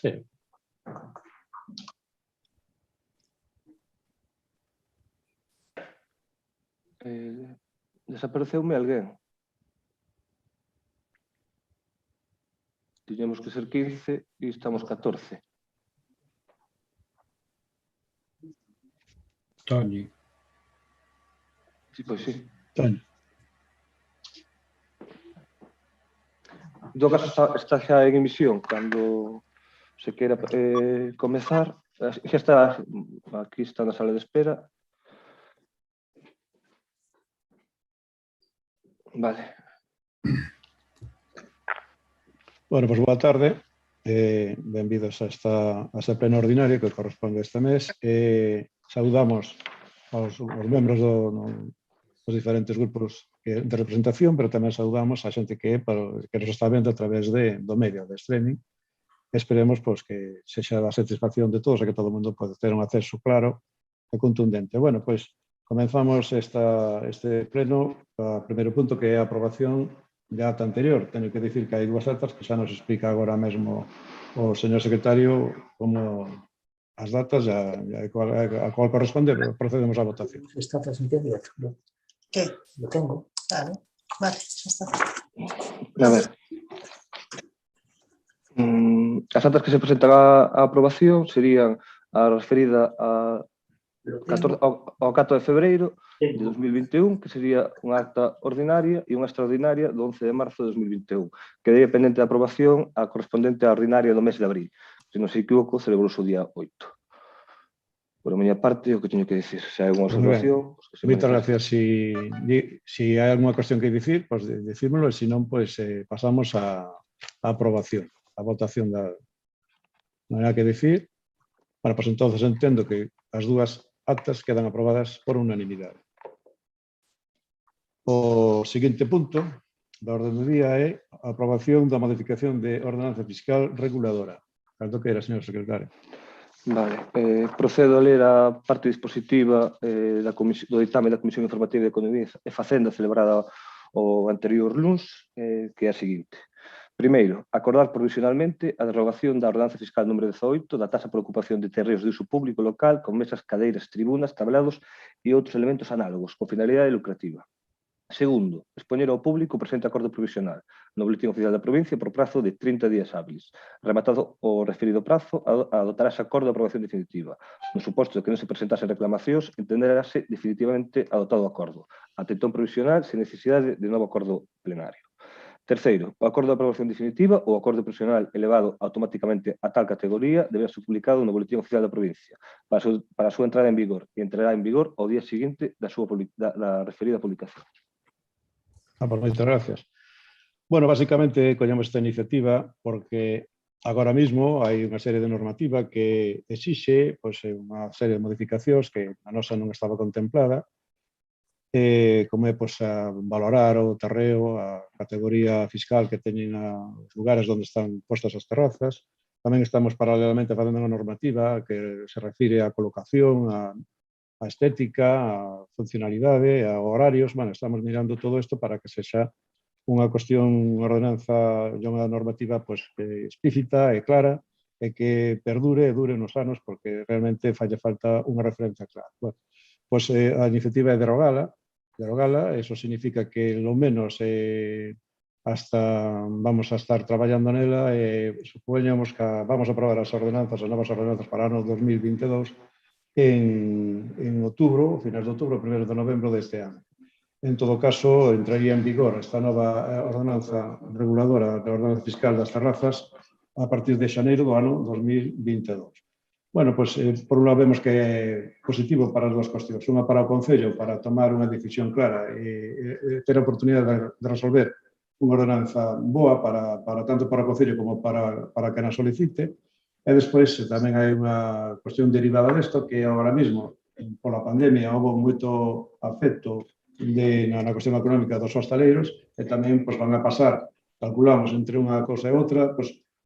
Sí. Desapareceume alguén. Tiñamos que ser 15 e estamos 14. Toni. Sí, pois sí. Toni. En todo caso, está xa en emisión. Cando se queira comezar, xa está, aquí está na sala de espera. Vale. Bueno, pois boa tarde. Benvidos a esta plena ordinaria que corresponde a este mes. Saudamos aos membros dos diferentes grupos de representación, pero tamén saudamos a xente que nos está vendo a través do medio de streaming. Esperemos que sexa da satisfacción de todos e que todo o mundo pode ter un acceso claro e contundente. Bueno, pois comenzamos este pleno o primeiro punto, que é a aprobación da ata anterior. Teño que dicir que hai dúas atas que xa nos explica agora mesmo o señor secretario como as datas a cual corresponde, procedemos á votación. Está transmitiendo esto. ¿Qué? Lo tengo. Vale, ya está. A ver. As atas que se presentan a aprobación serían a referida ao 4 de febreiro de 2021, que sería unha acta ordinaria e unha extraordinaria do 11 de marzo de 2021. Quedaría pendente de aprobación a correspondente á ordinaria do mes de abril. Se non se equivoco, celebrouse o día 8. Por a miña parte, o que teño que dicir, se hai unha observación... Moitas gracias. Se hai alguna cuestión que dicir, pois decímoslo, e se non, pois pasamos á aprobación, á votación da... Non hai que dicir. Bueno, pois entonces entendo que as dúas actas quedan aprobadas por unanimidade. O seguinte punto da orde do día é a aprobación da modificación de ordenanza fiscal reguladora. Canto que era, señor secretario? Vale, procedo a ler a parte dispositiva do ditame da Comisión Informativa de Economía e Facenda celebrada o anterior luns, que é a seguinte. Primeiro, acordar provisionalmente a derogación da ordenanza fiscal número 18 da tasa por ocupación de terreos de uso público local con mesas, cadeiras, tribunas, tablados e outros elementos análogos con finalidade lucrativa. Segundo, expoñer ao público o presente acordo provisional no Boletín Oficial da Provincia por prazo de 30 días hábiles. Rematado o referido prazo, adoptará ese acordo de aprobación definitiva. No suposto de que non se presentasen reclamacións, entenderase definitivamente adoptado o acordo. Ante entón provisional, sen necesidade de novo acordo plenario. Terceiro, o acordo de aprobación definitiva ou acordo provisional elevado automáticamente a tal categoría deberá ser publicado no Boletín Oficial da Provincia para a súa entrada en vigor e entrará en vigor ao día seguinte da referida publicación. Pues moitas gracias. Bueno, basicamente collemos esta iniciativa porque agora mesmo hai unha serie de normativa que exixe unha serie de modificacións que a nosa non estaba contemplada, como é a valorar o terreo, a categoría fiscal que teñen os lugares onde están postas as terrazas. Tamén estamos paralelamente facendo unha normativa que se refire á colocación, a estética, a funcionalidade, a horarios. Bueno, estamos mirando todo isto para que sexa unha cuestión, unha ordenanza e unha normativa explícita e clara e que perdure e dure nos anos porque realmente falla falta unha referencia clara. Bueno, a iniciativa é derogala, eso significa que lo menos vamos a estar traballando nela e supoñamos que vamos a aprobar as novas ordenanzas para o ano 2022 en outubro, finais de outubro, 1 de novembro deste ano. En todo caso, entraría en vigor esta nova ordenanza reguladora da ordenanza fiscal das terrazas a partir de xaneiro do ano 2022. Bueno, por un lado vemos que é positivo para as dúas cuestións. Unha para o Concello, para tomar unha decisión clara e ter a oportunidade de resolver unha ordenanza boa tanto para o Concello como para quen a solicite. E despois tamén hai unha cuestión derivada desto que agora mesmo, pola pandemia, houve moito afecto na cuestión económica dos hostaleiros e tamén van a pasar, calculamos, entre unha cosa e outra,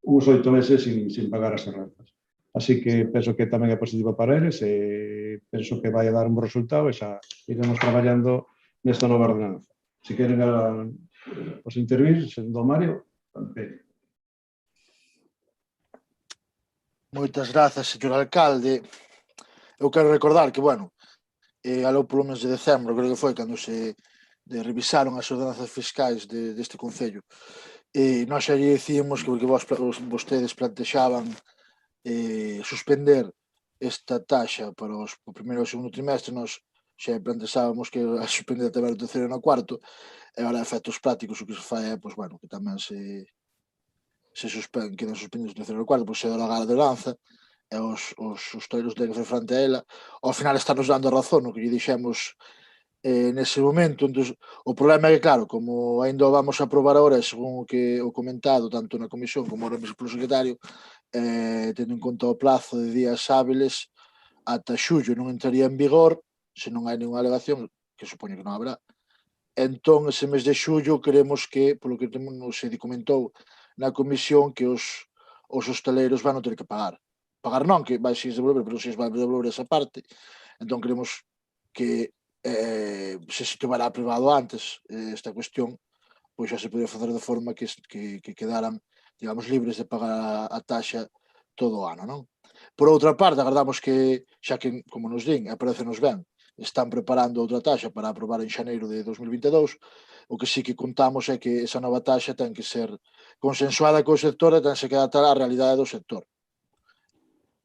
uns 8 meses sin pagar as rentas. Así que penso que tamén é positivo para eles e penso que vai a dar un bo resultado e xa iremos traballando nesta nova ordenanza. Se queren intervir, do Mario, tamén. Moitas grazas, señor alcalde. Eu quero recordar que, bueno, aló polo mes de decembro, creo que foi, cando se revisaron as ordenanzas fiscais deste Concello. Nós xa lle dicíamos que porque vostedes plantexaban suspender esta taxa para o primeiro e o segundo trimestre, nós xa plantexábamos que a suspender tamén o terceiro e no cuarto, e agora, a efectos prácticos, o que se fai é, pois, bueno, que tamén se quedan suspendidos o terceiro e o cuarto, pois se dá a ordenanza, e os hostaleiros tenen que facer frente a ela. Ao final nos dando a razón no que lle dixemos nese momento. Entón, o problema é que, claro, como ainda o vamos a aprobar agora, según o que o comentado tanto na comisión como ahora mesmo polo secretario, tendo en conta o plazo de días hábiles, ata xullo non entraría en vigor, se non hai ninguna alegación, que supoño que non habrá. Entón, ese mes de xullo, queremos que, polo que se comentou na comisión, que os hostaleiros van ter que pagar. Pagar non, que vai se devolver, pero se vai devolver esa parte. Entón, queremos que se estivera aprobado antes esta cuestión, pois xa se podía facer de forma que quedaran, digamos, libres de pagar a taxa todo o ano, non? Por outra parte, agardamos que, xa que, como nos din, e parecenos ben, están preparando outra taxa para aprobar en xaneiro de 2022, o que sí que contamos é que esa nova taxa ten que ser consensuada co sector e ten que adaptar á realidade do sector,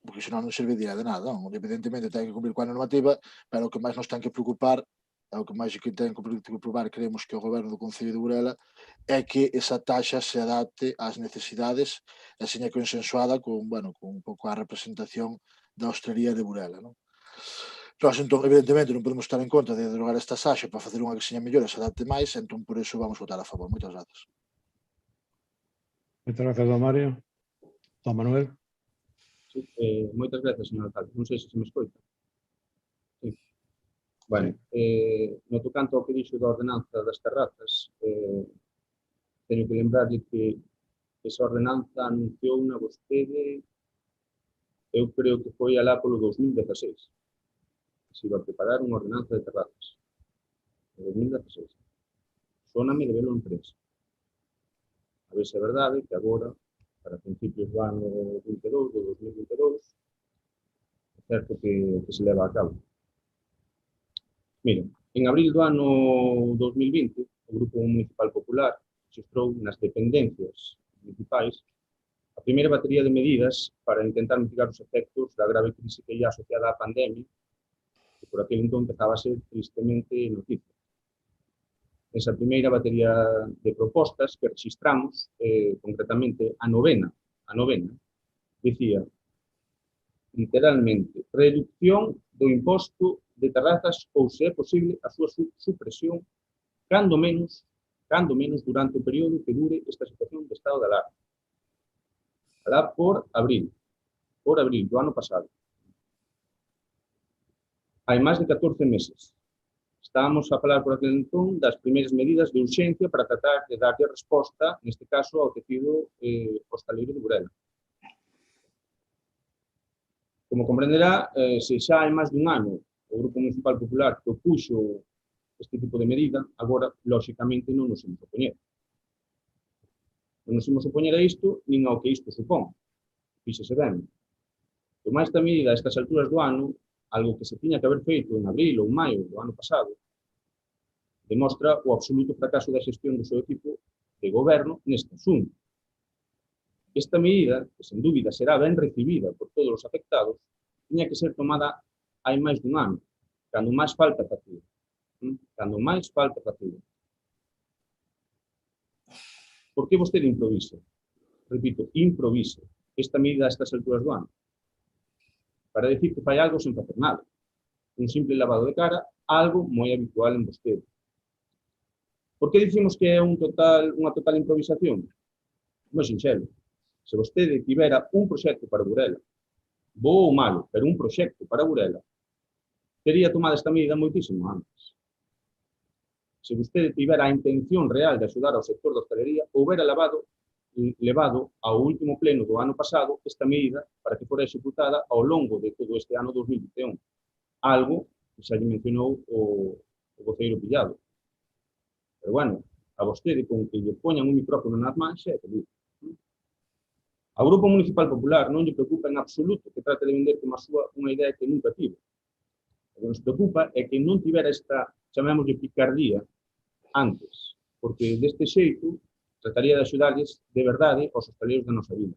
porque senón non serviría de nada, non? Evidentemente ten que cumplir coa normativa, pero o que máis nos ten que preocupar, é o que máis que ten que preocupar, creemos que o goberno do Concello de Burela, é que esa taxa se adapte ás necesidades e seña consensuada con, bueno, con un pouco a representación da hostelería de Burela, non? Nós, entón, evidentemente, non podemos estar en contra de derogar esta taxa para facer unha que seña mellor e se adapte máis, entón, por iso vamos votar a favor. Moitas grazas. Moitas grazas, don Mario. Don Manuel. Sí, moitas grazas, señor alcalde. Non sei se me escoita. Sí. Bueno, no tocante ao que dixo da ordenanza das terrazas, teño que lembrarlle que esa ordenanza anunciou na vostede, eu creo que foi alá polo 2016. Se iba a preparar unha ordenanza de terrazas. En 2016. Sóname de velo en prensa. A ver se é verdade que agora, para principios do ano 22, do 2022, é certo que se leva a cabo. Miren, en abril do ano 2020, o Grupo Municipal Popular registrou nas dependencias municipais a primeira batería de medidas para intentar mitigar os efectos da grave crise que ia asociada á pandemia, que por aquel entón empezaba a ser tristemente noticia. Esa primeira batería de propostas que registramos, concretamente a novena, dicía literalmente reducción do imposto de terrazas ou, se é posible, a súa supresión, cando menos durante o período que dure esta situación de estado de alarma. Alá por abril do ano pasado. Hai máis de 14 meses. Estábamos a falar por aquel entón das primeiras medidas de urxencia para tratar de darlle resposta, neste caso, ao tecido hostaleiro de Burela. Como comprenderá, se xa hai máis dun ano o Grupo Municipal Popular que opuxo este tipo de medida, agora, lóxicamente, non nos imos opoñer. Non nos imos opoñer a isto, nin ao que isto supón. Fíxese ben. Tomar esta medida a estas alturas do ano, algo que se tiña que haber feito en abril ou maio do ano pasado, demostra o absoluto fracaso da xestión do seu equipo de goberno neste asunto. Esta medida, que sen dúbida será ben recibida por todos os afectados, tiña que ser tomada hai máis dun ano, cando máis falta facía. Por que vostede improvisa? Repito, improvisa esta medida a estas alturas do ano. Para decir que fai algo sen facer nada. Un simple lavado de cara, algo moi habitual en vostede. Por que dicimos que é unha total improvisación? Moi sinxelo. Se vostede tivera un proxecto para Burela, bo ou malo, pero un proxecto para Burela, tería tomado esta medida moitísimo antes. Se vostede tivera a intención real de axudar ao sector da hostalería, houbera levado ao último pleno do ano pasado esta medida para que fora executada ao longo de todo este ano 2021. Algo que xa lle mencionou o voceiro Pillado. Pero, bueno, a vostede con que lle poñan un micrófono nas mans é que digo. Ao Grupo Municipal Popular non lle preocupa en absoluto que trate de vender como a súa unha idea que nunca tivo. O que nos preocupa é que non tivera esta, chamémoslle, picardía antes, porque deste xeito trataría de axudarlles de verdade aos hostaleiros da nosa vila.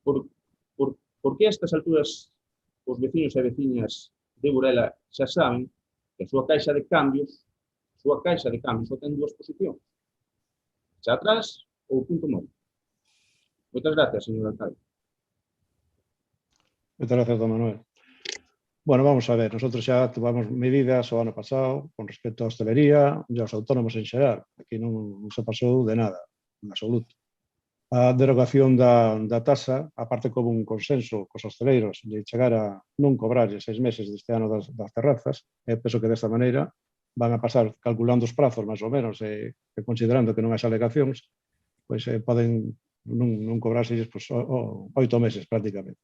Porque a estas alturas os veciños e veciñas de Burela xa saben que a súa caixa de cambios só ten dúas posicións, xa atrás ou punto morto. Moitas gracias, señor alcalde. Muchas gracias, don Manuel. Bueno, vamos a ver, nosotros xa tomamos medidas o ano pasado con respecto á hostelería e aos autónomos en xeral. Aquí non se pasou de nada, en absoluto. A derogación da tasa, aparte como un consenso cos hosteleiros de chegar a non cobrarlle 6 meses deste ano das terrazas, penso que desta maneira van a pasar, calculando os prazos máis ou menos, e considerando que non hai alegacións, pois poden non cobrarselles 8 meses prácticamente.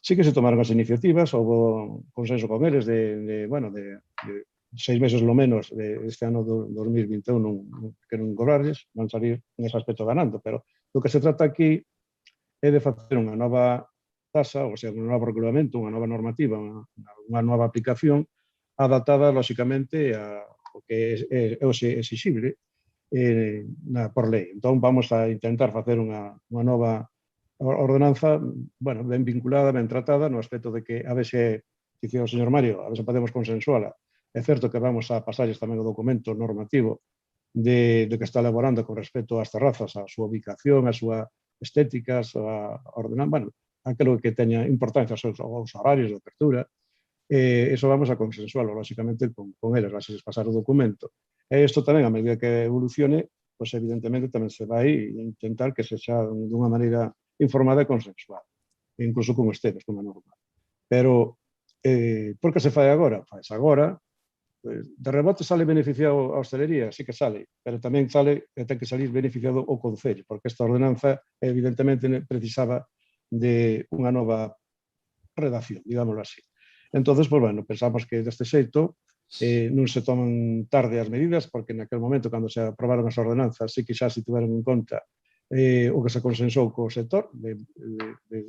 Sí que se tomaron as iniciativas, houve consenso con eles de 6 meses lo menos deste ano 2021 que non cobrarles, van salir en ese aspecto ganando, pero o que se trata aquí é de facer unha nova tasa, ou sea, un novo regulamento, unha nova normativa, unha nova aplicación adaptada, lóxicamente, ao que é exixible por lei. Entón, vamos a intentar facer unha nova ordenanza, bueno, ben vinculada, ben tratada, no aspecto de que, a ver se, dicía o señor Mario, a ver se podemos consensuala. É certo que vamos a pasarles tamén o documento normativo de que está elaborando con respecto ás terrazas, a súa ubicación, a súa estética, a súa ordenanza, bueno, aquilo que teña importancia aos horarios de apertura, eso vamos a consensualo, lóxicamente, con eles, vas a pasar o documento. E isto tamén, a medida que evolucione, pois evidentemente tamén se vai intentar que se xa dunha maneira informada e consensual, incluso con ustedes, como é normal. Pero, por que se fai agora? Fais agora, de rebote sale beneficiado a hostelería, sí que sale, pero tamén sale, ten que salir beneficiado o Concello, porque esta ordenanza evidentemente precisaba de unha nova redacción, digámoslo así. Entonces, pues bueno, pensamos que deste xeito non se toman tarde as medidas, porque naquele momento, cando se aprobaron as ordenanzas, sí que xa se tiveron en conta o que se consensou co sector, de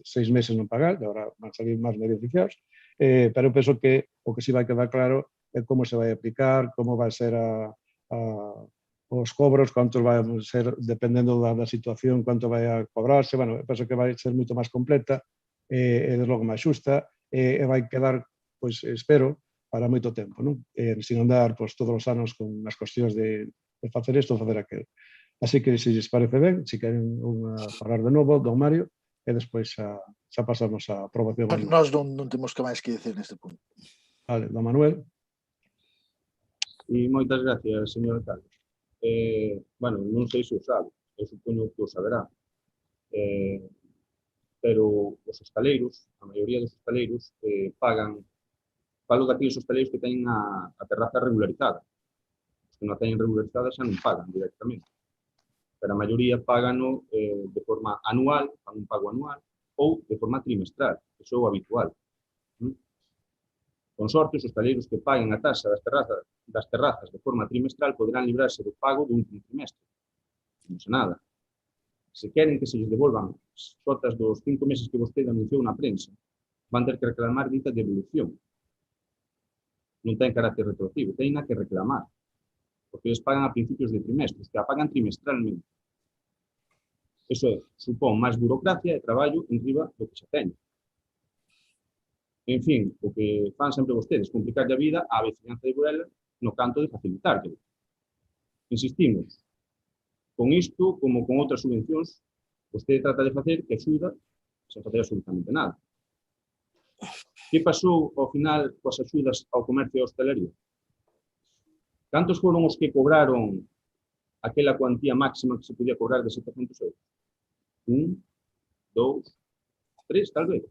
6 meses non pagar, e agora van salir máis beneficiados, pero penso que o que sí vai quedar claro é como se vai aplicar, como vai ser os cobros, quantos vai ser, dependendo da situación, quanto vai a cobrarse, bueno, penso que vai ser moito máis completa, e de logo máis xusta, e vai quedar, pois, espero, para moito tempo, non? Sin andar, pois, todos os anos con as cuestións de facer isto ou facer aquilo. Así que, se lles parece ben, se queren falar de novo, don Mario, e despois xa pasamos a aprobación. Nós non temos que máis que dicir neste punto. Vale, don Manuel. E moitas gracias, señor alcalde. Bueno, non sei se o sabe, eu supoño que o saberá, pero os hostaleiros, a maioría dos hostaleiros, pagan, falo daqueles hostaleiros que teñen a terraza regularizada. Os que non teñen regularizada xa non pagan directamente, pero a maioría pagano de forma anual, fan un pago anual, ou de forma trimestral, que é o habitual. Con sorte, os hostaleiros que paguen a taxa das terrazas de forma trimestral poderán librarse do pago do último trimestre. Non sei nada. Se queren que se lles devolvan as cotas dos 5 meses que vostede anunciou na prensa, van ter que reclamar dita devolución. Non ten carácter retroactivo, ten que reclamar, porque eles pagan a principios de trimestre, que a pagan trimestralmente. Iso supón máis burocracia e traballo en riba do que xa teñen. En fin, o que fan sempre vostedes, complicarlle a vida á veciñanza de Burela no canto de facilitarlle. Insistimos, con isto, como con outras subvencións, vostede trata de facer que axuda sen facer absolutamente nada. Que pasou ao final coas axudas ao comercio e á hostelería? Cantos foron os que cobraron aquela cuantía máxima que se podía cobrar de 700 euros? 1, 2, 3, tal vez.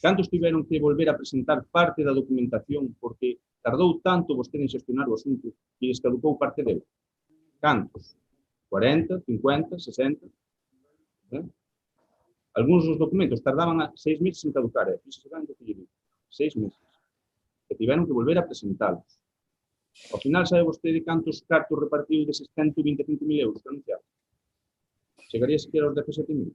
Cantos tiveron que volver a presentar parte da documentación porque tardou tanto vostede en xestionar o asunto que lles caducou parte dele? Cantos? 40, 50, 60? Algúns dos documentos tardaban 6 meses en caducar, fíxese ben do que lle digo, 6 meses. E tiveron que volver a presentalos. Ao final, sabe vostede cantos cartos repartiu deses 125.000 euros que anunciaron? Chegaría sequera aos 17.000.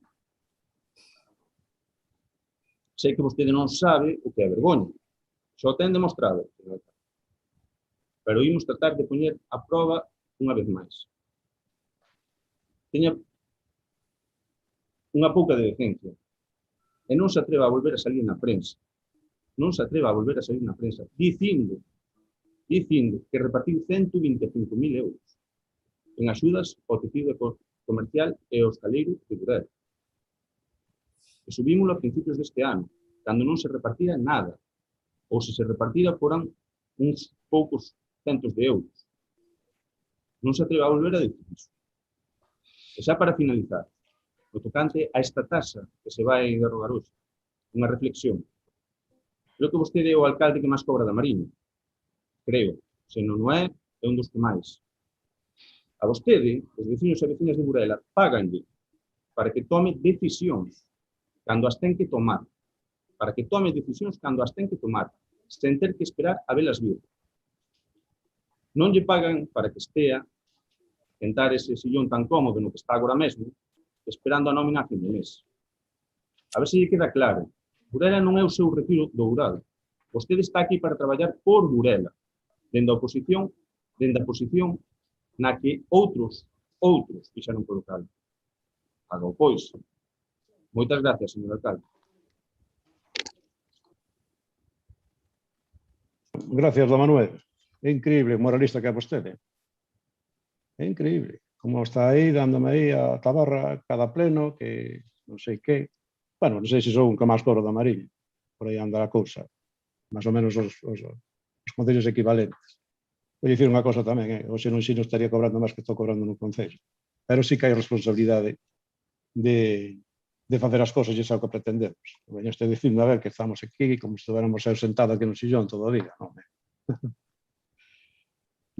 Sei que vostede non sabe o que é vergoña. Só ten demostrado. Pero imos tratar de poñer a proba unha vez máis. Teña unha pouca de decencia. E non se atreva a volver a salir na prensa. Non se atreva a volver a salir na prensa dicindo que repartiu 125.000 euros en axudas ao tecido comercial e ao hostaleiro de Burela. E subímoslo a principios deste ano, cando non se repartía nada, ou se repartira foran uns poucos centos de euros. Non se atreva a volver a dicir iso. E xa para finalizar, o tocante a esta taxa que se vai derrogar hoxe, unha reflexión. Creo que vostede é o alcalde que máis cobra da Mariña. Creo. Se non o é un dos que máis. A vostede, os veciños e veciñas de Burela, páganlle para que tome decisións cando as ten que tomar. Para que tome decisións cando as ten que tomar, sen ter que esperar a velas vir. Non lle pagan para que estea sentar ese sillón tan cómodo no que está agora mesmo, esperando a nómina a fin de mes. A ver se lle queda claro. Burela non é o seu retiro dourado. Vostede está aquí para traballar por Burela, dende a oposición na que outros fixaron polo cal. Faga pois. Moitas gracias, señor alcalde. Gracias, don Manuel. É increíble o moralista que é vostede. É increíble. Como está aí, dándome aí a tabarra cada pleno, que non sei que. Bueno, non sei se son un que máis cobro da Mariña. Por aí anda a cousa. Más ou menos os concellos equivalentes. Vou dicir unha cosa tamén, hoxe non ensino estaría cobrando máis que estou cobrando no concello. Pero sí que hai responsabilidade de facer as cosas e xa o que pretendemos. Veño estou dicindo, a ver, que estamos aquí, como se estuviéramos sentados aquí no sillón todo o día. Non,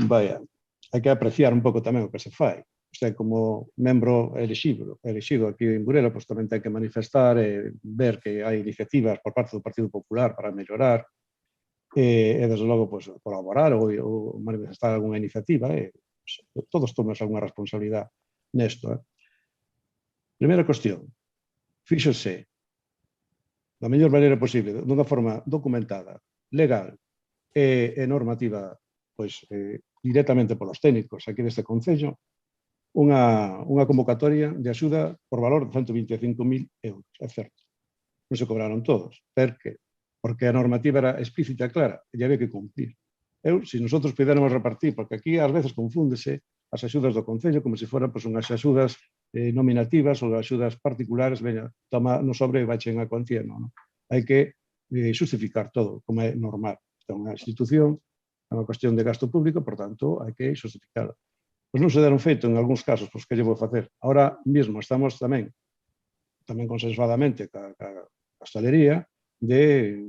vaya, hai que apreciar un pouco tamén o que se fai. Usted, como membro elexido aquí en Burela, pues tamén ten que manifestar e ver que hai iniciativas por parte do Partido Popular para mellorar e desde logo, pues, colaborar ou manifestar algunha iniciativa. Todos tomamos algunha responsabilidade nesto. Primeira cuestión, fíxose da mellor maneira posible, dunha forma documentada, legal e normativa, pois, directamente polos técnicos aquí deste concello, unha convocatoria de axuda por valor de 125.000 euros, é certo. Non se cobraron todos. Per que? Porque a normativa era explícita e clara, e había que cumplir. Se nosotros puderamos repartir, porque aquí ás veces confúndese as axudas do concello como se foran unhas axudas nominativas ou axudas particulares, veña, toma no sobre e baixe a cuantía, non. Hai que xustificar todo, como é normal. Esta é unha institución, é unha cuestión de gasto público, por tanto, hai que xustificarlo. Pois non se deron feito en algúns casos, pois que lle vou facer? Ahora mesmo estamos tamén consensuadamente ca hostalería, de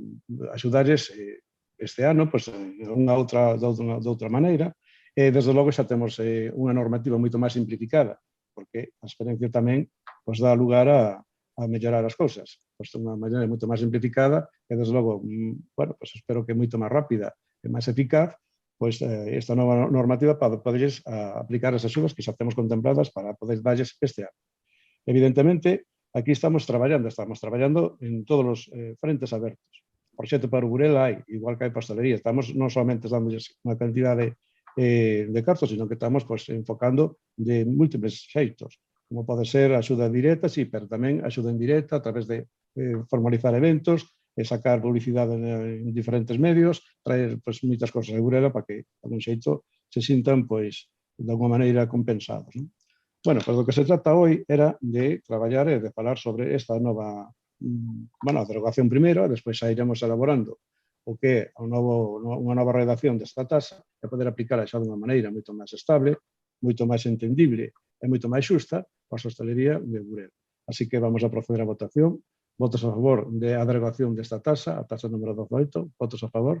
axudarles este ano, pois, de outra maneira, e desde logo xa temos unha normativa moito máis simplificada, porque a experiencia tamén nos dá lugar a mellorar as cousas. Pois unha maneira moito máis simplificada e desde logo, bueno, pois espero que moito máis rápida e máis eficaz, pois esta nova normativa para poderles aplicar as axudas que xa temos contempladas para poder darles este ano. Evidentemente, aquí estamos traballando en todos os frentes abertos. O proxecto para Burela hai, igual que hai pastelería. Estamos non somente dándoles unha cantidade de cartos, sino que estamos enfocando de múltiples xeitos, como pode ser axuda directa, sí, pero tamén axuda indirecta a través de formalizar eventos, sacar publicidade en diferentes medios, traer moitas cosas de Burela para que, de algún xeito, se sintan, de alguma maneira, compensados. Bueno, pues do que se trata hoy era de traballar e de falar sobre esta nova, bueno, derogación primeiro, e despois xa iremos elaborando o que é unha nova redacción desta taxa e poder aplicar xa dunha maneira moito máis estable, moito máis entendible e moito máis xusta para a hostalería de Burela. Así que vamos a proceder a votación. Votos a favor da derogación desta taxa, a taxa número 18. Votos a favor.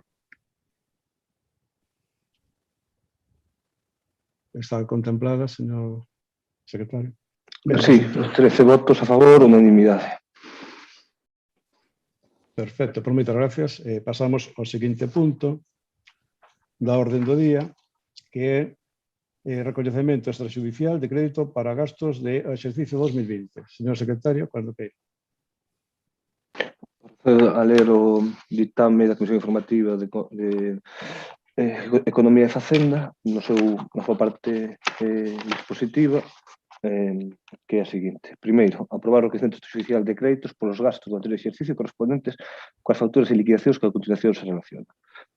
Está contemplada, señor secretario. Sí, 13 votos a favor, unanimidade. Perfecto, por moitas gracias. Pasamos ao seguinte punto da orden do día, que é recoñecemento extrajudicial de crédito para gastos de exercicio 2020. Señor secretario, cuando queira. A ler o ditame da Comisión Informativa de Economía e Facenda, na súa parte dispositiva, que é a seguinte. Primeiro, aprobar o requecemento extrajudicial de créditos polos gastos do anterior exercicio correspondentes coas facturas e liquidacións que a continuación se relacionan.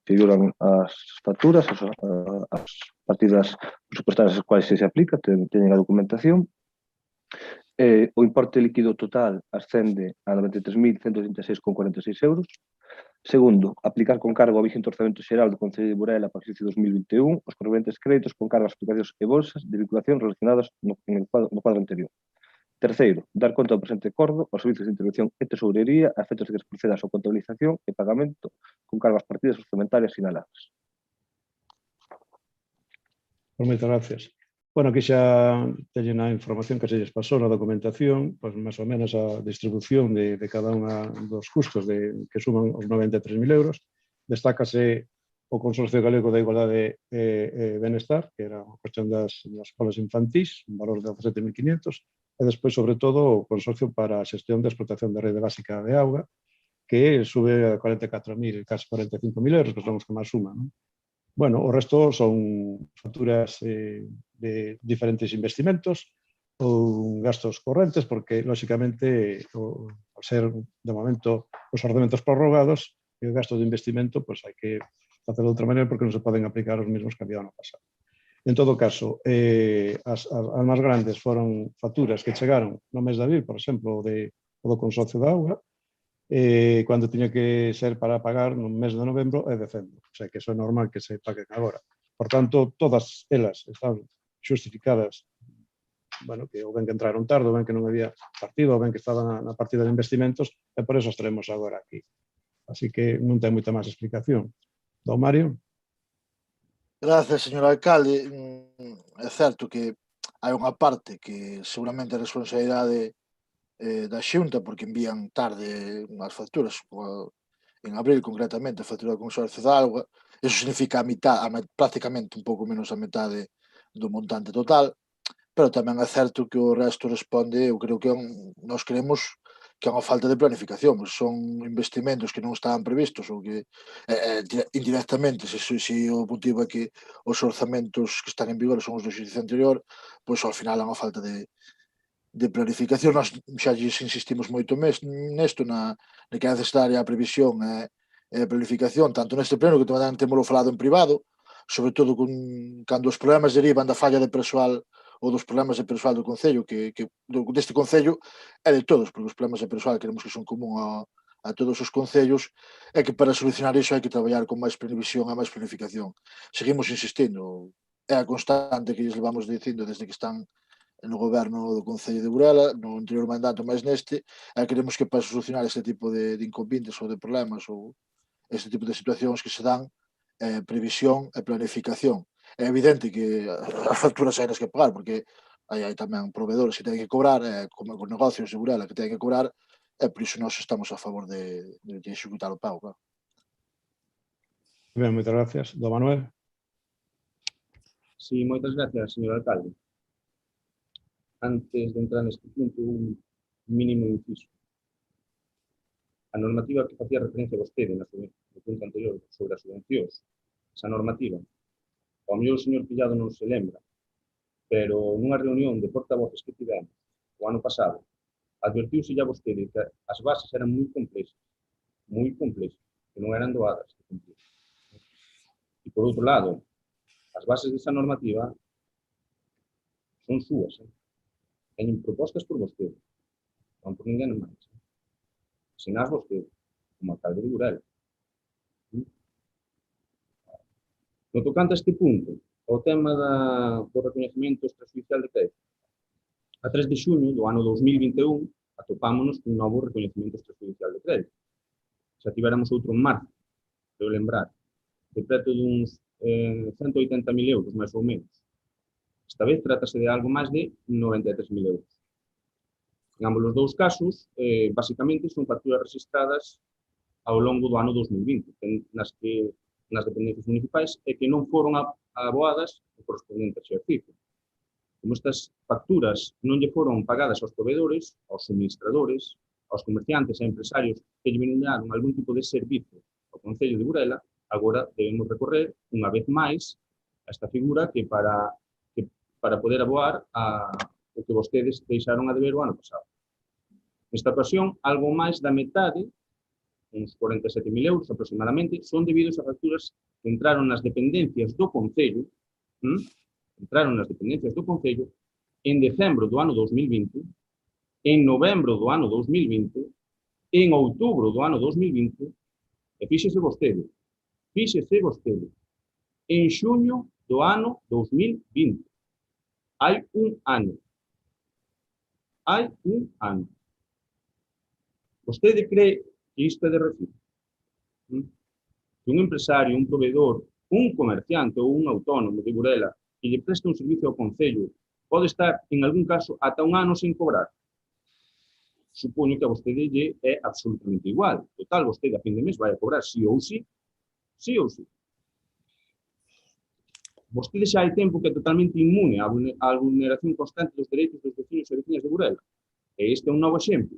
Figuran as facturas, as partidas presupuestarias as quais se aplica, teñen a documentación. O importe líquido total ascende a 93.136,46 euros. Segundo, aplicar con cargo ao vigente orzamento xeral do Concello de Burela para o exercicio 2021 os correspondentes créditos con cargas, aplicacións e bolsas de vinculación relacionadas no cuadro anterior. Terceiro, dar conta do presente acordo aos servizos de intervención e tesourería a efectos de que se proceda a súa contabilización e pagamento con cargas partidas orzamentarias sinaladas. Moitas gracias. Bueno, aquí xa teñen a información que se lles pasou na documentación, pois máis ou menos a distribución de cada unha dos custos que suman os 93.000 euros. Destácase o Consorcio Galego da Igualdade e Benestar, que era a cuestión das escolas infantís, un valor de 17.500, e despois, sobre todo, o Consorcio para a xestión da explotación da rede básica de auga, que sube a 44.000, casi 45.000 euros, que son os que máis suman, non? Bueno, o resto son facturas de diferentes investimentos ou gastos correntes, porque, lóxicamente, ao ser, de momento, os ordenamentos prorrogados, e o gasto de investimento, pois hai que facer de outra maneira porque non se poden aplicar os mesmos que había no pasado. En todo caso, as máis grandes foron facturas que chegaron no mes de abril, por exemplo, o do Consorcio da Auga, cando tiña que ser para pagar no mes de novembro e decembro. O sea, que eso é normal que se paguen agora. Por tanto, todas elas están xustificadas, bueno, que ou ben que entraron tarde, ou ben que non había partido, ou ben que estaban na partida de investimentos, e por eso estaremos agora aquí. Así que non ten moita máis explicación. Don Mario? Gracias, señor alcalde. É certo que hai unha parte que seguramente é responsabilidade da Xunta, porque envían tarde as facturas, en abril concretamente, a factura do Consorcio da Auga. Eso significa prácticamente un pouco menos a metade do montante total, pero tamén é certo que o resto responde, eu creo que nós creemos que é unha falta de planificación, son investimentos que non estaban previstos ou que indirectamente se o motivo é que os orzamentos que están en vigor son os do exercicio anterior, pois ao final é unha falta de planificación. Nós xa lles insistimos moito nesto, na que é necesaria a previsión e a planificación, tanto neste pleno que tamén temos falado en privado, sobre todo cando os problemas derivan da falla de persoal ou dos problemas de persoal do Concello, deste Concello e de todos, porque os problemas de persoal queremos que son común a todos os concellos, é que para solucionar iso hai que traballar con máis previsión e máis planificación. Seguimos insistindo, é a constante que lles levamos dicindo desde que están no goberno do Concello de Burela, no anterior mandato máis neste, e queremos que para solucionar este tipo de inconvenientes ou de problemas ou este tipo de situacións que se dan, previsión e planificación. É evidente que as facturas hai que pagar, porque hai tamén proveedores que teñen que cobrar, como os negocios de Burela que teñen que cobrar, e por iso nós estamos a favor de executar o pago, claro. Ben, moitas gracias. Don Manuel? Sí, moitas gracias, señor alcalde. Antes de entrar neste punto, un mínimo inciso. A normativa que facía referencia a vostede no punto anterior sobre as subvencións, esa normativa, ao mellor o señor Pillado non se lembra, pero nunha reunión de portavoces que tivemos o ano pasado, advertiuse a vostede que as bases eran moi complexas, que non eran doadas de cumplir. E, por outro lado, as bases desa normativa son súas, teñen propostas por vostede, non por ninguén máis. Sinás vostede, como alcalde de Burela. No tocante a este punto, o tema do recoñecemento extrajudicial de crédito, a 3 de xuño do ano 2021 atopámonos cun novo recoñecemento extrajudicial de crédito. Xa tivéramos outro en marzo, debo lembrar, de preto duns 180.000 euros, máis ou menos. Esta vez trátase de algo máis de 93.000 euros. En ambos os dous casos, basicamente, son facturas registradas ao longo do ano 2020, nas que nas dependencias municipais e que non foron aboadas o correspondente exercicio. Como estas facturas non lle foron pagadas aos proveedores, aos suministradores, aos comerciantes e empresarios que lle brindaron algún tipo de servicio ao Concello de Burela, agora debemos recorrer unha vez máis a esta figura que para poder aboar o que vostedes deixaron a deber o ano pasado. Nesta ocasión, algo máis da metade, uns 47.000 euros aproximadamente, son debidos a facturas que entraron nas dependencias do Concello, en decembro do ano 2020, en novembro do ano 2020, en outubro do ano 2020, e fíxese vostede, en xuño do ano 2020. Hai un ano. Vostede cree que isto é de recibo? Que un empresario, un proveedor, un comerciante ou un autónomo de Burela que lle presta un servicio ao Concello pode estar, en algún caso, ata un ano sen cobrar? Supoño que a vostede lle é absolutamente igual. Total, vostede a fin de mes vai a cobrar sí ou sí. Vostede xa hai tempo que é totalmente inmune á vulneración constante dos dereitos dos veciños e veciñas de Burela. E este é un novo exemplo.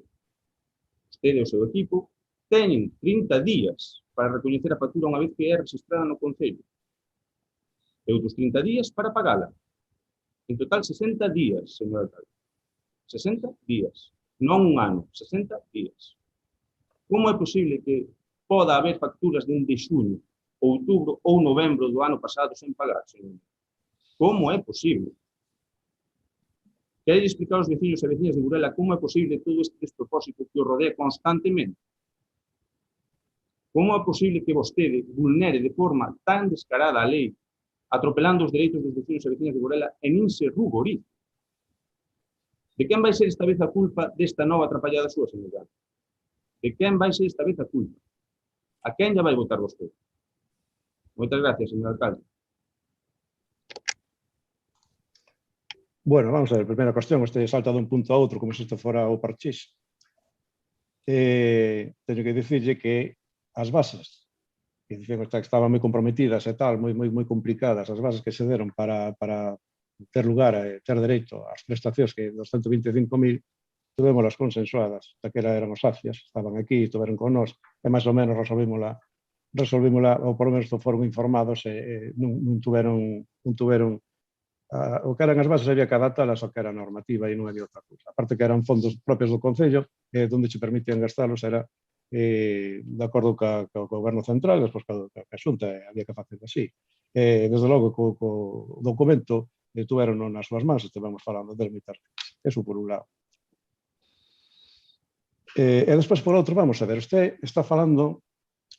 Vostede e o seu equipo teñen 30 días para recoñecer a factura unha vez que é registrada no Concello. E outros 30 días para pagala. En total, 60 días, señor alcalde. 60 días. Non un ano, 60 días. Como é posible que poda haber facturas dende xuño, outubro ou novembro do ano pasado sen pagar, señor? Como é posible? Quere explicar aos veciños e veciñas de Burela como é posible todo este despropósito que o rodea constantemente? Como é posible que vostede vulnere de forma tan descarada a lei, atropelando os dereitos dos veciños e veciñas de Burela e nin se ruborice? De quen vai ser esta vez a culpa desta nova atrapallada súa, señor Gano? De quen vai ser esta vez a culpa? A quen lle vai votar vostede? Moitas gracias, señor alcalde. Bueno, vamos a ver, primeira cuestión, este salta dun punto a outro como se isto fora o parchís. Teño que dicirlle que as bases, que dicen que estaban moi comprometidas e tal, moi complicadas, as bases que se deron para ter lugar a ter dereito ás prestacións que dos 125.000 tuvémolas consensuadas, daquela eran os ACIAs, estaban aquí, estuveron con nós, e máis ou menos resolvímola, ou por lo menos foron informados e non tuveron o que eran as bases había que adaptalas ao que era normativa e non había outra cousa. Aparte que eran fondos propios do Concello, onde se permitían gastalos era de acordo co Goberno Central, despois co Xunta, había que facer así. Desde logo, co documento tuveron nas súas mans, estivemos falando del mitar. Eso por un lado. E despois, por outro, vamos a ver, usted está falando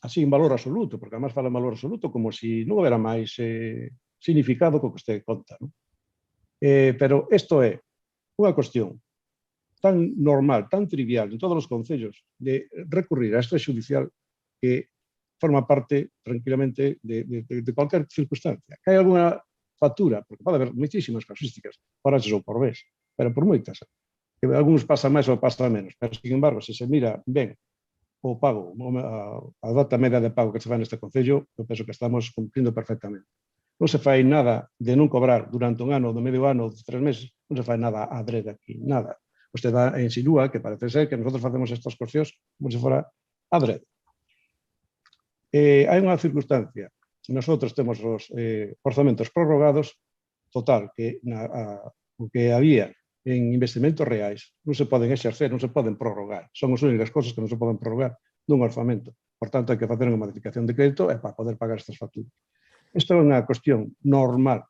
así en valor absoluto, porque además fala en valor absoluto como se non houbera máis significado co que usted conta, non? Pero isto é unha cuestión tan normal, tan trivial en todos os concellos de recurrir a extrajudicial que forma parte tranquilamente de cualquier circunstancia. Que hai alguna factura, porque pode haber moitísimas casuísticas, por H ou por B, pero por moitas, que algúns pasan máis ou pasan menos, pero, sin embargo, se se mira ben o pago, a data media de pago que se fai neste concello, eu penso que estamos cumplindo perfectamente. Non se fai nada de non cobrar durante un ano, do medio ano, de 3 meses, non se fai nada adrede aquí, nada. Usted insinúa que parece ser que nosotros facemos estas cuestións como se fora adrede. Hai unha circunstancia. Nosotros temos os orzamentos prorrogados, total, que o que había en investimentos reais non se poden exercer, non se poden prorrogar. Son as únicas cosas que non se poden prorrogar dun orzamento. Por tanto, hai que facer unha modificación de crédito para poder pagar estas facturas. Isto é unha cuestión normal.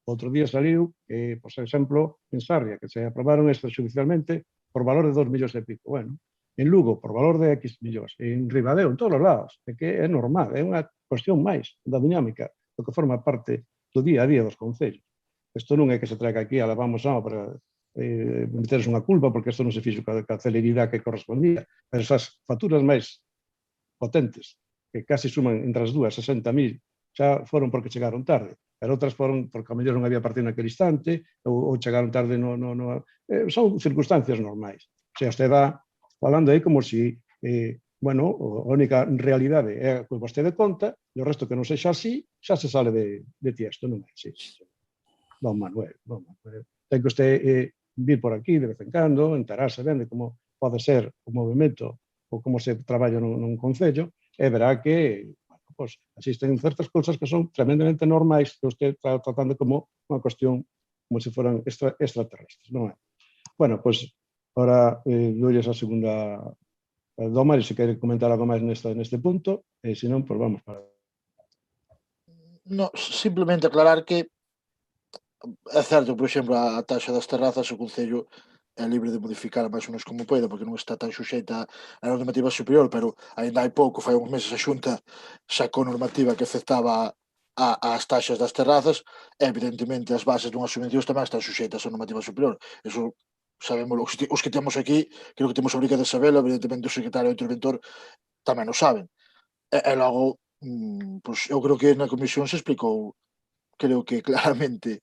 Outro día saliu, por exemplo, en Sarria, que se aprobaron extrajudicialmente por valor de 2 millóns e pico. Bueno, en Lugo, por valor de X millóns. En Ribadeo, en todos os lados. É que é normal, é unha cuestión máis da dinámica do que forma parte do día a día dos concellos. Isto non é que se traiga aquí a levamos para meteres unha culpa, porque isto non se fixo ca celeridade que correspondía. Pero esas facturas máis potentes, que casi suman entre as dúas 60.000, xa foron porque chegaron tarde, pero outras foron porque a mellor non había partido naquele instante ou chegaron tarde son circunstancias normais. O sea, usted va falando aí como se, bueno, a única realidade é a que vostede conta E o resto que non sexa así, xa se sale de tiesto, non é así. Don Manuel. Ten que usted vir por aquí de vez en cando, enterarse ben de como pode ser o movimento ou como se traballa nun concello, e verá que pues, existen certas cousas que son tremendamente normais que usted está tratando como unha cuestión como se foran extraterrestres, non é? Bueno, pues, ahora doulles a segunda do Mario, se quere comentar algo máis neste punto, e se non, pues vamos para... No, simplemente aclarar que é certo, por exemplo, a taxa das terrazas, o Concello é libre de modificar máis ou menos como poida, porque non está tan suxeita a normativa superior, pero aínda hai pouco, fai uns meses a Xunta sacou normativa que afectaba as taxas das terrazas, e evidentemente as bases dunhas subvencións tamén están suxeitas á normativa superior. Eso sabemos os que temos aquí, creo que temos a obriga de sabelo, evidentemente o secretario e o interventor tamén o saben. E logo, pues, eu creo que na comisión se explicou, creo que claramente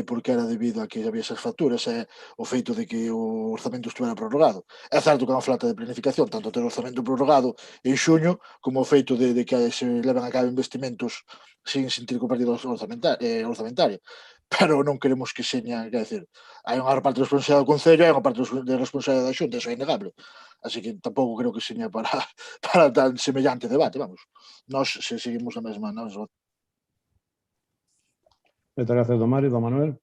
porque era debido a que había esas facturas e o feito de que o orzamento estuvera prorrogado. É certo que é unha falta de planificación, tanto ter o orzamento prorrogado en xuño como o feito de que se levan a cabo investimentos sin ter compartido orzamentaria. Pero non queremos que seña, quer dizer, hai unha parte de responsabilidade do Concello e hai unha parte de responsabilidade da Xunta, eso é innegable. Así que tampouco creo que seña para tan semellante debate, vamos. Nós se seguimos a mesma. Moitas gracias, don Mario, don Manuel.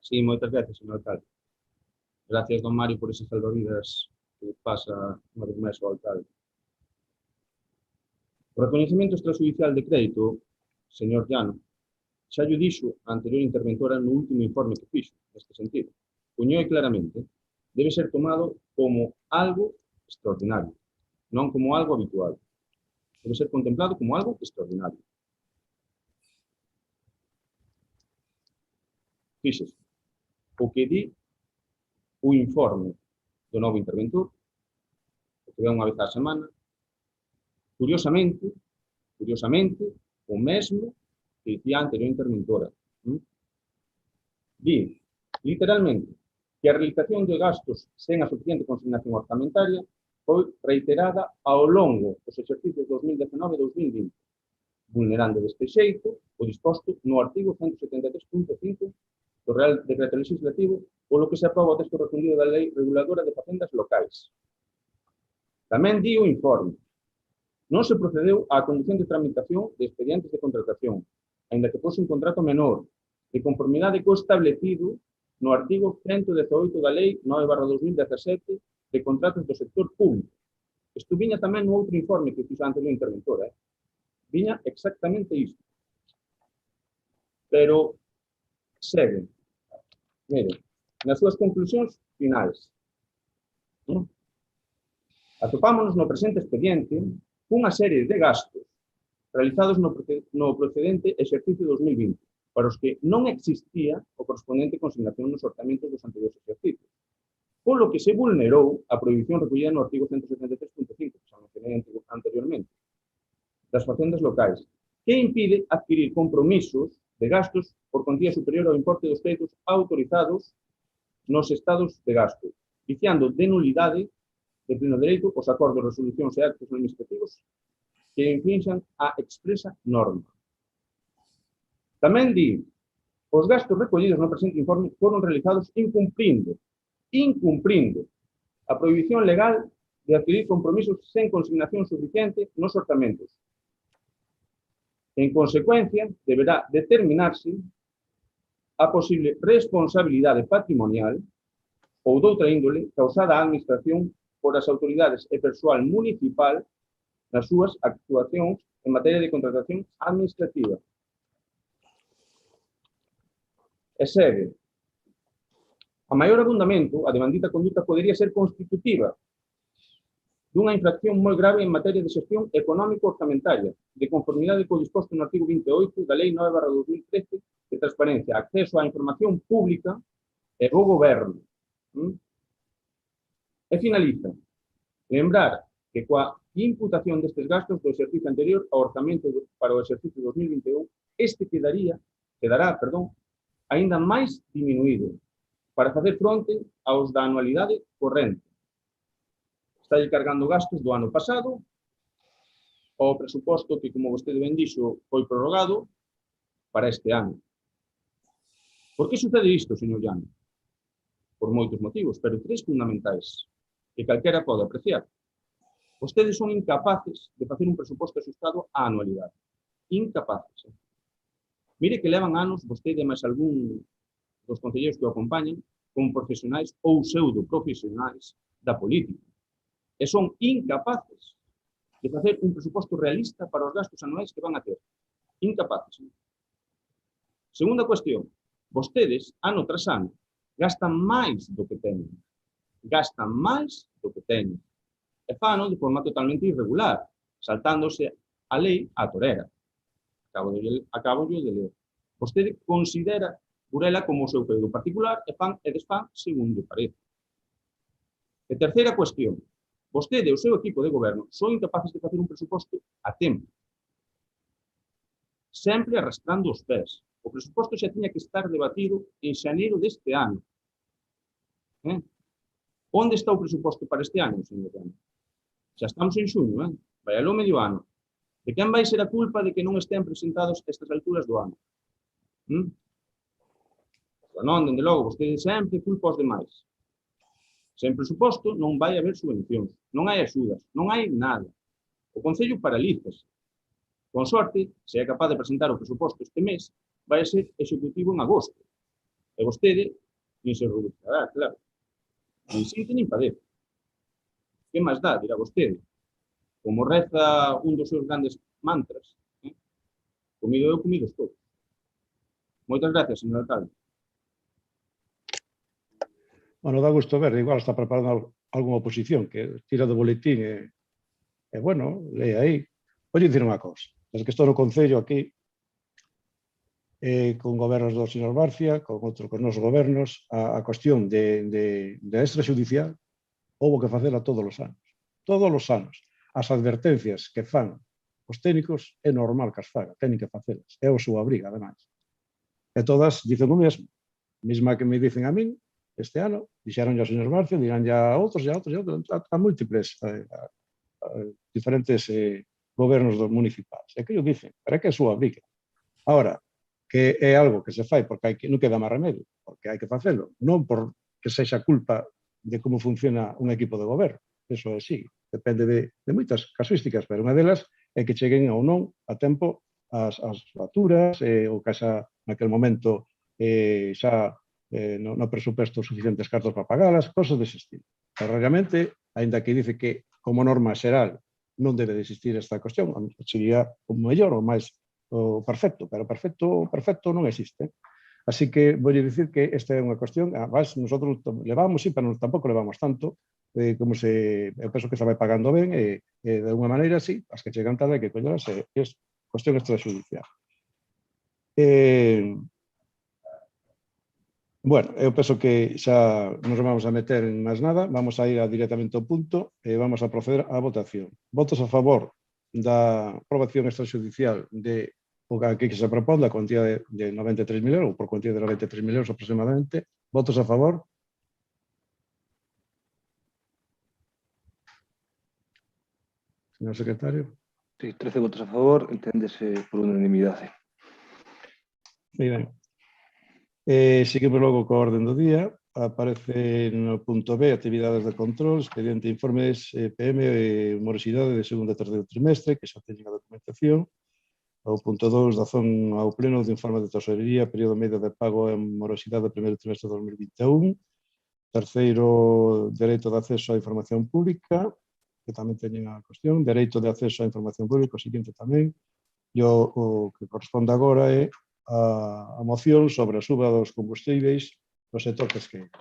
Sí, moitas gracias, señor alcalde. Gracias, don Mario, por esas salvavidas que pasa unha vez máis ao alcalde. O recoñecemento extrajudicial de crédito, señor Llano, xa llo dixo a anterior interventora no último informe que fixo, neste sentido. Puñou claramente, debe ser tomado como algo extraordinario, non como algo habitual. Debe ser contemplado como algo extraordinario. Fíxese, o que di o informe do novo interventor, o que ve unha vez á semana, curiosamente, o mesmo que dicía a anterior interventora. Di, literalmente, que a realización de gastos sen a suficiente consignación orzamentaria foi reiterada ao longo dos exercicios 2019 e 2020, vulnerando deste xeito o disposto no artigo 173.5 do Real Decreto Legislativo, polo que se aproba o texto refundido da Lei Reguladora de Facendas Locais. Tamén di o informe, non se procedeu á condución de tramitación de expedientes de contratación, aínda que fose un contrato menor, de conformidade co establecido no artigo 118 da Lei 9/2017 de contratos do sector público. Isto viña tamén no outro informe que fixo antes do interventor, viña exactamente isto. Pero segue. Mire, nas súas conclusións finais, atopámonos no presente expediente cunha serie de gastos realizados no procedente exercicio 2020, para os que non existía o correspondente consignación nos orzamentos dos anteriores exercicios, polo que se vulnerou a prohibición recollida no artigo 173.5, que xa mencionei anteriormente, das facendas locais, que impide adquirir compromisos de gastos por cuantía superior ao importe dos créditos autorizados nos estados de gasto, viciando de nulidade de pleno dereito os acordos, resolucións e actos administrativos que infrinxan a expresa norma. Tamén di, os gastos recollidos no presente informe foron realizados incumprindo a prohibición legal de adquirir compromisos sen consignación suficiente nos orzamentos. En consecuencia, deberá determinarse a posible responsabilidade patrimonial ou doutra índole causada á administración por as autoridades e persoal municipal nas súas actuacións en materia de contratación administrativa. E segue. A maior abundamento, a demandita conduta podería ser constitutiva dunha infracción moi grave en materia de xestión económico-orzamentaria, de conformidade co disposto no artigo 28 da Lei 9/2013 de transparencia, acceso á información pública e bo goberno. E finaliza. Lembrar que coa imputación destes gastos do exercicio anterior ao orzamento para o exercicio 2021, este quedará, aínda máis diminuído para facer fronte aos da anualidade corrente. Está cargando gastos do ano pasado ao presuposto que, como vostede ben dixo, foi prorrogado para este ano. Por que sucede isto, señor Llano? Por moitos motivos, pero tres fundamentais que calquera pode apreciar. Vostedes son incapaces de facer un presuposto axustado á anualidade. Incapaces. Mire que levan anos vostede máis algún dos concelleiros que o acompañan como profesionais ou pseudo-profesionais da política. E son incapaces de facer un presuposto realista para os gastos anuais que van a ter. Incapaces. Segunda cuestión. Vostedes, ano tras ano, gastan máis do que teñen. Gastan máis do que teñen. E fano de forma totalmente irregular, saltándose a lei á torera. Acabo de ler. Vostede considera Burela como o seu feudo particular e fan e desfán segundo parece. E terceira cuestión. Vostede e o seu equipo de goberno son incapaces de facer un presuposto a tempo. Sempre arrastrando os pés. O presuposto xa tiña que estar debatido en xaneiro deste ano. Onde está o presuposto para este ano, señor Llano? Xa estamos en xuño, vai aló medio ano. De quen vai ser a culpa de que non estén presentados estas alturas do ano? Pero non, dende logo, vostede sempre culpa aos demais. Sen presuposto non vai haber subvencións, non hai axudas, non hai nada. O Concello paralízase. Con sorte, se é capaz de presentar o presuposto este mes, vai ser executivo en agosto. E vostede nin se rubricará, claro. Nin sinte nin padece. Que máis dá, dirá vostede? Como reza un dos seus grandes mantras. Comido eu, comidos todos. Moitas gracias, señor alcalde. Bueno, dá gusto ver, igual está preparando algunha oposición que tira do boletín e bueno, lee aí. Vou dicir unha cousa. Desde que estou no Concello aquí, con gobernos do señor Barcia, con os nosos gobernos, a cuestión de extrajudicial houve que facela todos os anos. Todos os anos. As advertencias que fan os técnicos é normal que as faga, teñen que facelas. É a súa obriga, ademais. E todas dicen o mesmo. Mesma que me dicen a min, este ano, dixeron ao señor Barcia, dirán a outros, a múltiples, diferentes gobernos municipais. É que ellos dicen, pero é que é a súa obriga. Ahora, que é algo que se fai porque non queda máis remedio, porque hai que facelo, non por que sexa culpa de como funciona un equipo de goberno. Eso é así, depende de moitas casuísticas, pero unha delas é que cheguen ou non a tempo as facturas, ou que xa naquel momento xa no presupuesto suficientes cartos para pagalas, cosas dese estilo. Pero realmente, ainda que dice que como norma xeral non debe de existir esta cuestión, sería o mellor, o máis o perfecto, pero perfecto non existe. Así que vou dicir que esta é unha cuestión, nosotros levamos, sí, pero tampouco levamos tanto, como se, eu penso que se vai pagando ben, e de alguma maneira, sí, as que chegan tarde que colleras, é cuestión extrajudicial. Bueno, eu penso que xa nos vamos a meter en máis nada, vamos a ir directamente ao punto e vamos a proceder á votación. Votos a favor da aprobación extrajudicial de o que aquí se propón da cuantía de 93.000 euros, ou por cuantía de 93.000 euros aproximadamente. Votos a favor? Señor secretario. Sí, 13 votos a favor, enténdese por unanimidade. Moi ben. Seguimos logo coa orden do día. Aparece no punto B, actividades de control, expediente informes PM, morosidade de segundo e terceiro trimestre, que xa teñen a documentación. O punto 2, dazón ao pleno de informe de tesorería, período medio de pago e morosidade do primeiro trimestre de 2021. Terceiro, dereito de acceso á información pública, que tamén teñen a cuestión. Dereito de acceso á información pública, o seguinte tamén. E o que corresponde agora é a moción sobre a suba dos combustíveis no sector pesqueiro.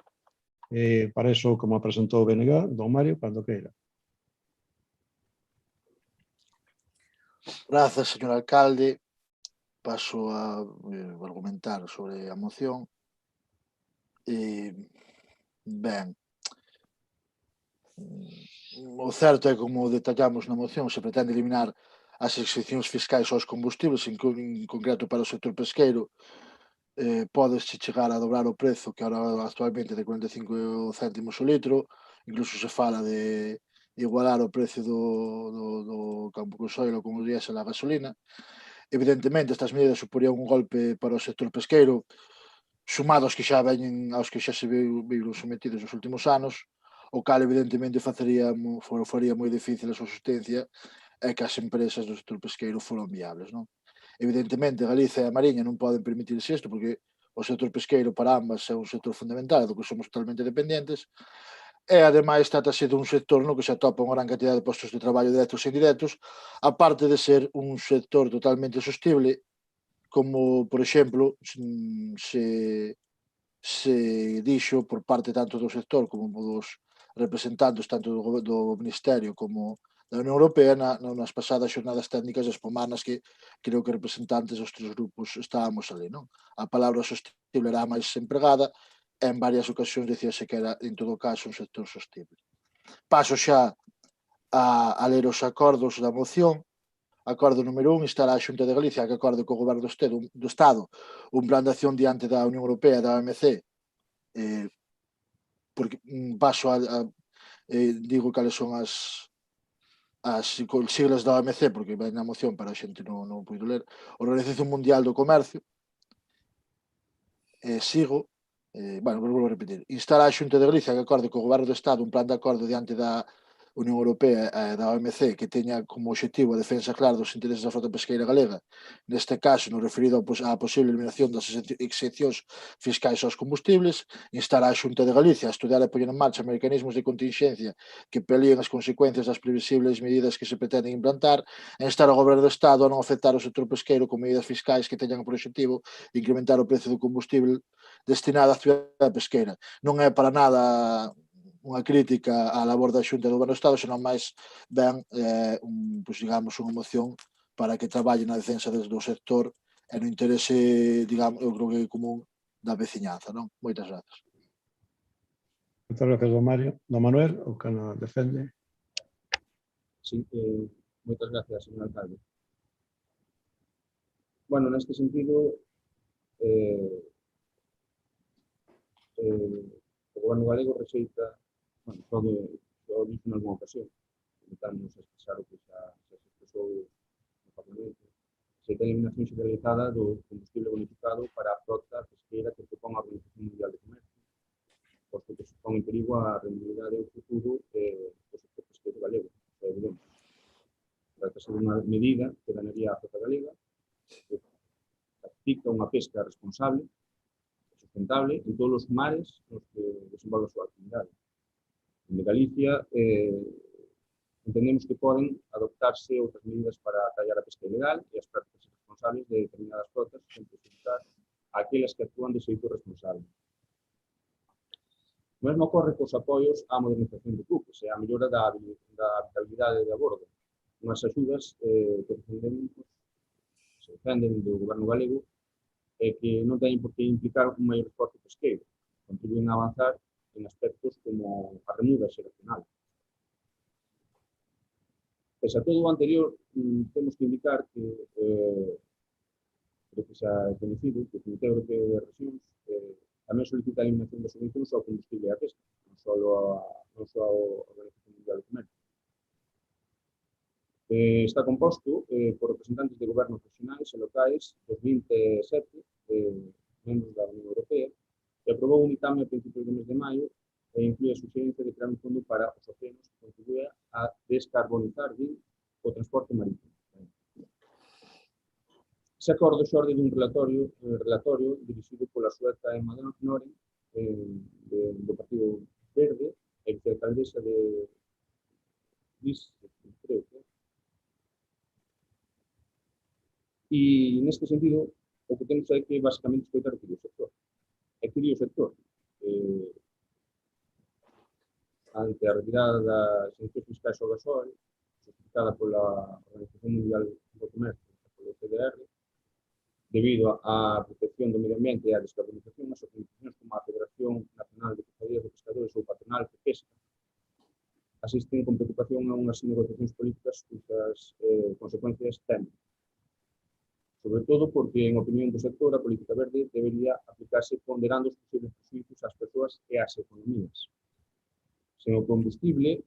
Para iso, como presentou o BNG, don Mario, cando queira. Grazas, señor alcalde. Paso a argumentar sobre a moción. Ben, o certo é, como detallamos na moción, se pretende eliminar as excepcións fiscais aos combustibles, en concreto para o sector pesqueiro, pódese chegar a dobrar o prezo que ahora actualmente de 45 céntimos o litro, incluso se fala de igualar o precio do campo cruzoiro con o diésel a gasolina. Evidentemente, estas medidas suporían un golpe para o sector pesqueiro, sumados que xa veñen aos que xa se viron sometidos nos últimos anos, o cal evidentemente faría moi difícil a súa subsistencia e que as empresas do sector pesqueiro foron viables. Non? Evidentemente, Galicia e a Mariña non poden permitirse isto porque o sector pesqueiro para ambas é un sector fundamental do que somos totalmente dependentes e, ademais, trátase dun sector no que se atopa unha gran cantidad de postos de traballo directos e indirectos, aparte de ser un sector totalmente sostible, como, por exemplo, se dixo por parte tanto do sector como dos representantes tanto do Ministerio como da Unión Europea nas pasadas xornadas técnicas das Pomanas que creo que representantes dos tres grupos estábamos ali. Non? A palabra sostible era máis empregada e en varias ocasións dicíase que era, en todo caso, un sector sostible. Paso xa a ler os acordos da moción. Acordo número 1, instar a Xunta de Galicia que acorde co Goberno do Estado un plan de acción diante da Unión Europea e da OMC, porque paso digo cales son as siglas da OMC, porque vai na moción para a xente non puido ler. Organización Mundial do Comercio, sigo, vou a repetir, instar a Xunta de Galicia que acorde co Goberno do Estado un plan de acordo diante da Unión Europea e da OMC que teña como obxectivo a defensa clara dos intereses da frota pesqueira galega, neste caso no referido á posible eliminación das exencións fiscais aos combustibles, instar a Xunta de Galicia a estudiar e poñer en marcha mecanismos de contingencia que pelíen as consecuencias das previsibles medidas que se pretenden implantar, e instar ao Goberno do Estado a non afectar o sector pesqueiro con medidas fiscais que teñan por objetivo incrementar o precio do combustible destinado á actividade pesqueira. Non é para nada unha crítica á labor da Xunta do Goberno do Estado, senón máis ben digamos, unha moción para que traballe na defensa do sector e no interese, digamos, eu creo que común da veciñanza, non? Moitas grazas. Moitas grazas, don Mario. Don Manuel, o que nos defende. Sí, moitas gracias, señor alcalde. Bueno, neste sentido, o Goberno galego rexeita, bueno, todo dixo en alguna ocasión, comentamos a expresar o que xa se expresou no Parlamento, se ten eliminación generalizada do combustible bonificado para a frota pesqueira que propón a Organización Mundial de Comercio, posto que supón en perigo a rendibilidade e o futuro do sector pesqueiro galego, é evidente. Trátase dunha medida que dañaría a frota galega, que practica unha pesca responsable, sustentable en todos os mares nos que desenvolve a súa actividade. En Galicia entendemos que poden adoptarse outras medidas para atallar a pesca ilegal e as prácticas responsables de determinadas flotas sen precipitar aquelas que actúan de xeito responsable. O mesmo ocorre cos apoios á modernización de buques e á mellora da habitabilidade de a bordo, unhas axudas que se defenden do Goberno galego e que non teñen por que implicar un maior esforzo pesqueiro, contribuyen a avanzar en aspectos como a remuda xeracional. Pese a todo o anterior, temos que indicar que creo que xa é conhecido que o Comité Europeo de Rexións tamén solicita a eliminación das subvencións ao combustible e a pesca, non só a Organización Mundial de Comercio. Está composto por representantes de gobernos regionais e locais dos 27 membros da Unión Europea e aprobou un ditame a principios do mes de maio e inclúe a suxerencia de crear un fondo para os océanos que contribúe a descarbonizar o transporte marítimo. Ese acordo xorde dun relatorio dirixido pola sueca Emma Noren do Partido Verde e vicealcaldesa de creo que. E neste sentido, o que temos é que basicamente escoitar o que di o sector. E que di o sector? Ante a retirada das exencións fiscais ao gasóleo, justificada pola Organización Mundial do Comercio, polo CDR, debido á protección do medio ambiente e á descarbonización, as organizacións como a Federación Nacional de Cofradías de Pescadores ou Patronal de Pesca asisten con preocupación a unhas negociacións políticas cuyas consecuencias temen. Sobre todo porque, en opinión do sector, a política verde debería aplicarse ponderando os posibles prejuízos ás persoas e ás economías. Sen o combustible,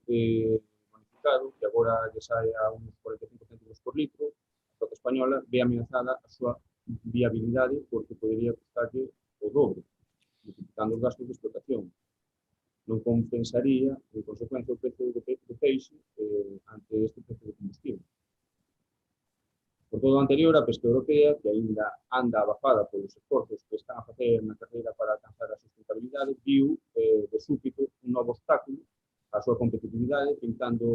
certificado, que agora lle sai a uns 45 céntimos por litro, a flota española ve amenazada a súa viabilidade porque podería costarlle o dobre, multiplicando os gastos de explotación. Non compensaría, en consecuencia, o prezo do peixe ante este prezo de combustible. Por todo o anterior, a pesca europea, que aínda anda abafada polos esforzos que están a facer na carreira para alcanzar a sustentabilidade, viu de súbito un novo obstáculo á súa competitividade pintado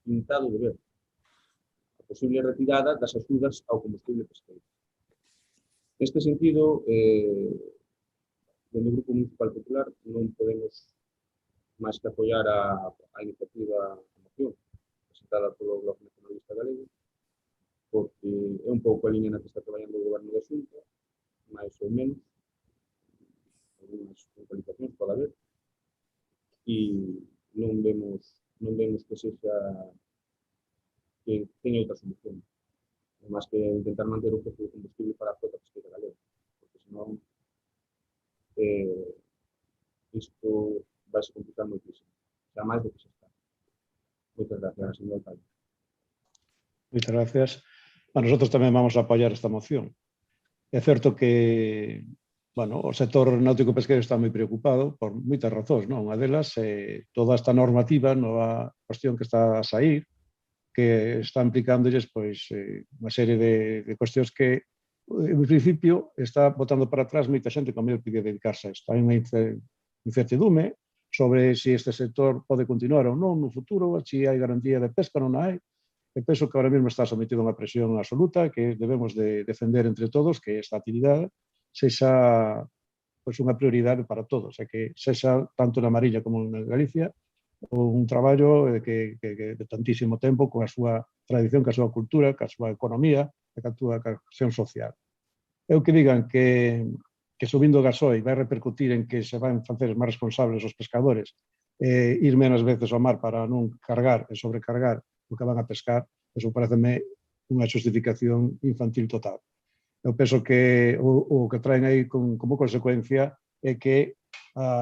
de verde. A posible retirada das axudas ao combustible pesqueiro. Neste sentido, dentro do Grupo Municipal Popular non podemos máis que apoiar a iniciativa de moción presentada polo Bloque Nacionalista Galego, porque é un pouco a liña na que está traballando o Goberno da Xunta, máis ou menos, algunas puntualizacións pode haber, e non vemos que sexa que teña outra solución, máis que intentar manter o prezo de combustible para a flota pesqueira galega, porque senón isto vai se complicar moitísimo, xa máis do que se está. Moitas gracias, señor alcalde. Muchas gracias. A nosotros tamén vamos a apoiar esta moción. É certo que o sector náutico pesqueiro está moi preocupado por moitas razóns, non? Unha delas é toda esta normativa, nova cuestión que está a sair, que está implicándolles unha serie de cuestións que, en principio, está botando para atrás moita xente con medo de dedicarse a isto. Hai unha incertidume sobre se este sector pode continuar ou non no futuro, se hai garantía de pesca ou non hai. Eu penso que ahora mesmo está sometido a unha presión absoluta que debemos de defender entre todos que esta actividade sexa unha prioridade para todos, e que sexa tanto na Mariña como na Galicia un traballo de tantísimo tempo con a súa tradición, con a súa cultura, con a súa economía e con a súa acción social. Eu que digan que subindo o gasoil vai repercutir en que se van facer máis responsables os pescadores ir menos veces ao mar para non cargar e sobrecargar o que van a pescar, eso pareceme unha justificación infantil total. Eu penso que o que traen aí como consecuencia é que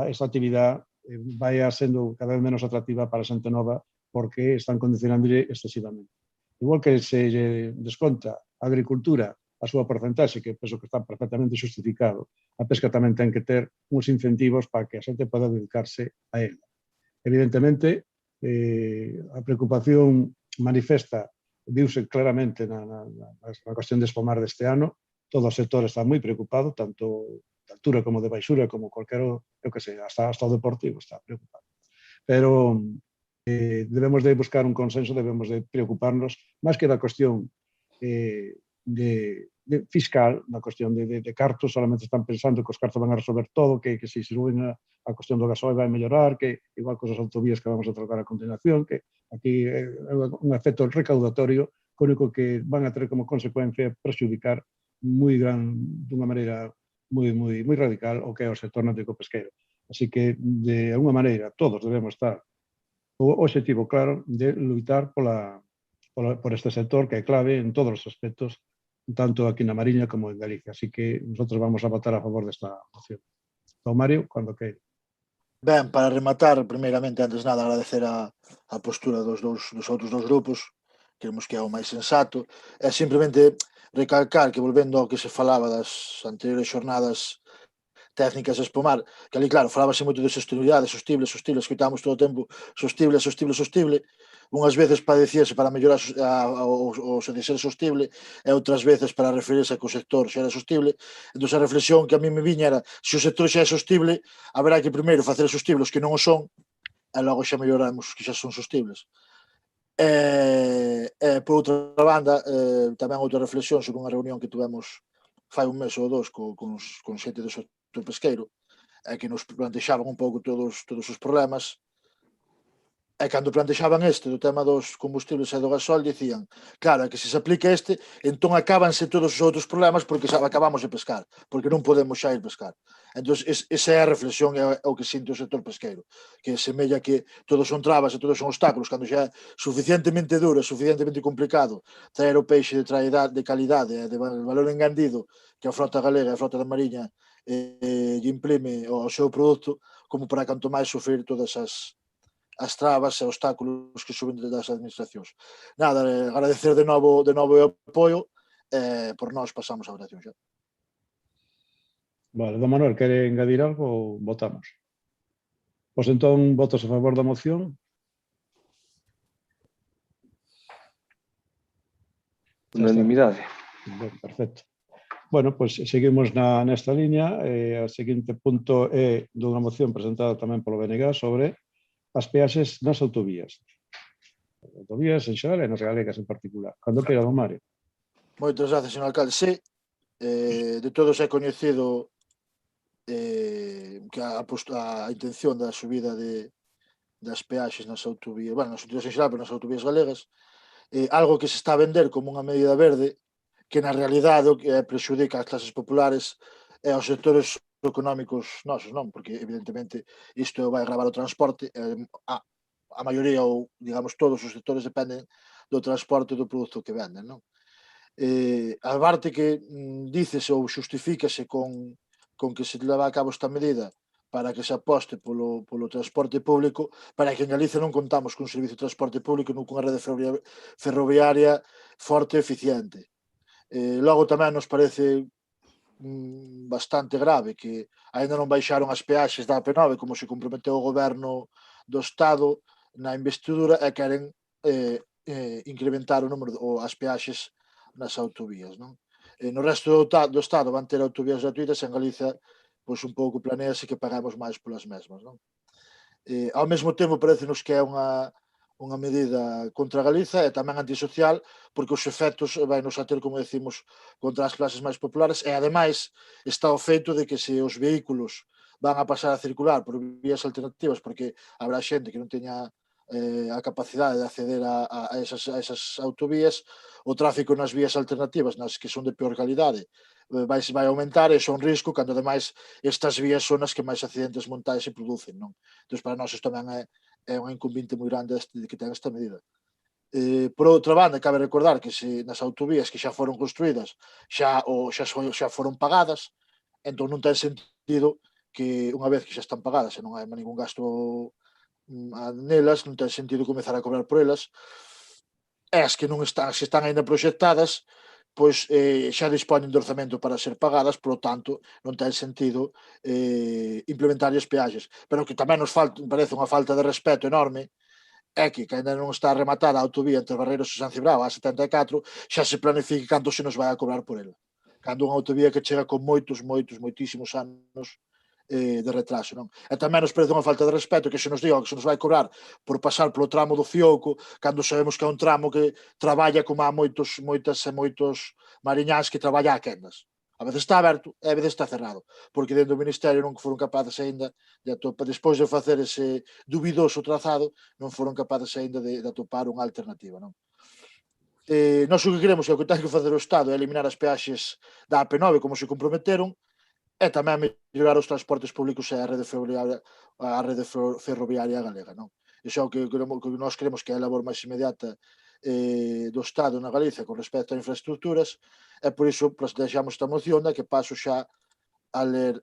esta actividade vai sendo cada vez menos atractiva para a xente nova porque están condicionándolle excesivamente. Igual que se desconta a agricultura a súa porcentaxe, que penso que está perfectamente justificado, a pesca tamén ten que ter uns incentivos para que a xente poda dedicarse a ela. Evidentemente, a preocupación manifesta viuse claramente na cuestión de espomar deste ano. Todo o sector está moi preocupado, tanto de altura como de baixura, como cualquier, eu que sei, hasta o deportivo está preocupado. Pero debemos de buscar un consenso, debemos de preocuparnos máis que da cuestión fiscal, na cuestión de cartos, solamente están pensando que os cartos van a resolver todo, que se suben a cuestión do gasoil vai mellorar, que igual con as autovías que vamos a tratar a continuación, que aquí é un efecto recaudatorio, que único que van a ter como consecuencia perxudicar dunha maneira moi radical o que é o sector náutico pesqueiro. Así que, de alguma maneira, todos debemos estar o objetivo claro de luitar por este sector que é clave en todos os aspectos, tanto aquí na Mariña como en Galicia. Así que nosotros vamos a votar a favor desta moción. Don Mario, cando queira. Ben, para rematar, primeiramente, antes de nada, agradecer a postura dos outros dous grupos, creemos que é o máis sensato, e simplemente recalcar que, volvendo ao que se falaba das anteriores xornadas técnicas de espomar, que ali, claro, falábase moito de sostenibilidade, sostible, escoitamos todo o tempo sostible, unhas veces para dicirse para mellorar o de ser sostible e outras veces para referirse a que o sector xa era sostible. Entón, a reflexión que a mí me viña era, se o sector xa é sostible, haberá que primeiro facer sostibles os que non o son, e logo xa melloramos que xa son sostibles. Por outra banda, tamén outra reflexión sobre unha reunión que tuvemos fai un mes ou dous con xente do sector pesqueiro, que nos plantexaban un pouco todos os problemas. E cando plantexaban do tema dos combustibles e do gasol, dicían, claro, que se aplica entón acábanse todos os outros problemas porque acabamos de pescar, porque non podemos xa ir pescar. Entón, esa é a reflexión, é o que sinto o sector pesqueiro, que semella que todos son trabas e todos son obstáculos, cando xa é suficientemente duro, suficientemente complicado traer o peixe de calidade e de valor engandido que a frota galega e a frota da Mariña lle imprime ao seu produto, como para canto máis sufrir todas as trabas e obstáculos que suben das administracións. Nada, agradecer de novo o apoio, por nós pasamos a votación xa. Vale, don Manuel, quere engadir algo ou votamos? Pois entón, votos a favor da moción? Unanimidade. Ben, perfecto. Bueno, pois seguimos nesta liña. O seguinte punto é dunha moción presentada tamén polo BNG sobre as peaxes nas autovías. Autovías en xeral e nas galegas en particular. Cando queira, don Mario. Moitas gracias, señor alcalde. Sí, de todos é coñecido que a intención da subida das peaxes nas autovías, bueno, nas autovías en xeral, pero nas autovías galegas, algo que se está a vender como unha medida verde, que na realidade o que prexudica as clases populares e aos sectores económicos nosos, non? Porque, evidentemente, isto vai gravar o transporte, a maioría ou, digamos, todos os sectores dependen do transporte do produto que venden, non? A parte que dícese ou justifícase con que se leva a cabo esta medida para que se aposte polo transporte público, para que en Galicia non contamos cun servicio de transporte público, non cunha rede ferroviaria forte e eficiente. Logo tamén nos parece bastante grave que aínda non baixaron as peaxes da AP9 como se comprometeu o goberno do Estado na investidura e queren incrementar o número as peaxes nas autovías, non? No resto do Estado van ter autovías gratuitas, en Galicia pois un pouco planease que pagamos máis polas mesmas, non? Ao mesmo tempo parecenos que é unha medida contra Galiza e tamén antisocial, porque os efectos vai nos a ter, como decimos, contra as clases máis populares e, ademais, está o feito de que se os vehículos van a pasar a circular por vías alternativas, porque habrá xente que non teña a capacidade de acceder a esas autovías, o tráfico nas vías alternativas, nas que son de peor calidade, vai aumentar e son risco, cando ademais estas vías son as que máis accidentes mortais se producen, non? Entón, para nós isto tamén é un inconveniente moi grande que ten esta medida. Por outra banda, cabe recordar que se nas autovías que xa foron construídas xa foron pagadas, entón non ten sentido que unha vez que xa están pagadas e non hai ningún gasto nelas, non ten sentido comezar a cobrar por elas, e as que non están, se están ainda proxectadas, pois xa dispoñen de orzamento para ser pagadas, polo tanto, non ten sentido implementar as peaxes. Pero que tamén nos parece unha falta de respeto enorme é que ainda non está rematada a autovía entre Barreiros e San Cibrao a 74, xa se planifique canto se nos vai a cobrar por ela. Cando unha autovía que chega con moitísimos anos de retraso, non? E tamén nos parece unha falta de respeto que se nos diga que se nos vai cobrar por pasar polo tramo do Fioco, cando sabemos que é un tramo que traballa como há moitos mariñáns que traballa a quendas. A veces está aberto e a veces está cerrado, porque dentro do Ministerio non foron capaces aínda de atopar, despois de facer ese dubidoso trazado, non foron capaces aínda de atopar unha alternativa, non? Nós o que queremos é o que ten que facer o Estado é eliminar as peaxes da AP9 como se comprometeron, e tamén mellorar os transportes públicos e a rede ferroviaria galega, non? Iso é o que nós queremos, que é a labor máis inmediata do Estado na Galicia con respecto a infraestructuras, e por iso deixamos esta moción da que paso xa a ler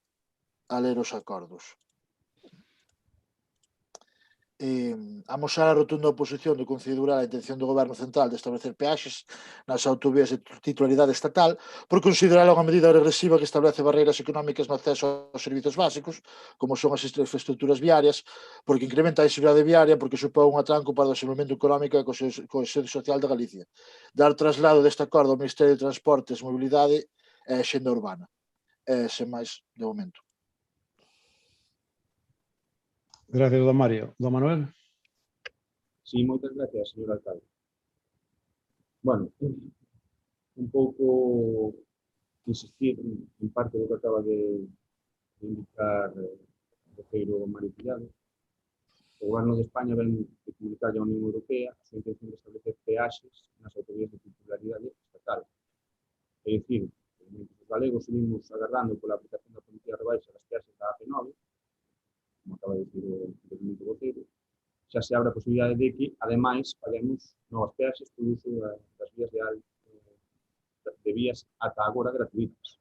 os acordos. Amosar a rotunda oposición do Concello de Dural a intención do Goberno Central de establecer peaxes nas autovías de titularidade estatal por considerala unha medida regresiva que establece barreiras económicas no acceso aos servizos básicos, como son as infraestructuras viarias, porque incrementa a inseguridade viaria, porque supón un atranco para o desenvolvemento económico e cohesión social de Galicia. Dar traslado deste acordo ao Ministerio de Transportes, Mobilidade e Axenda Urbana. Sen máis, de momento. Gracias, don Mario. Don Manuel? Sí, moitas gracias, señor alcalde. Bueno, un pouco insistir en parte do que acaba de indicar o voceiro Mario Pillado. O Goberno de España ven de comunicar a Unión Europea a súa intención de establecer peaxes nas autovías de titularidade estatal. É dicir, os galegos seguimos agardando pola aplicación da política de rebaixa das peaxes da AP9, como acaba de dicir o documento voceiro, xa se abre a posibilidade de que, ademais, paguemos novas peaxes por uso das vías de vías ata agora gratuitas.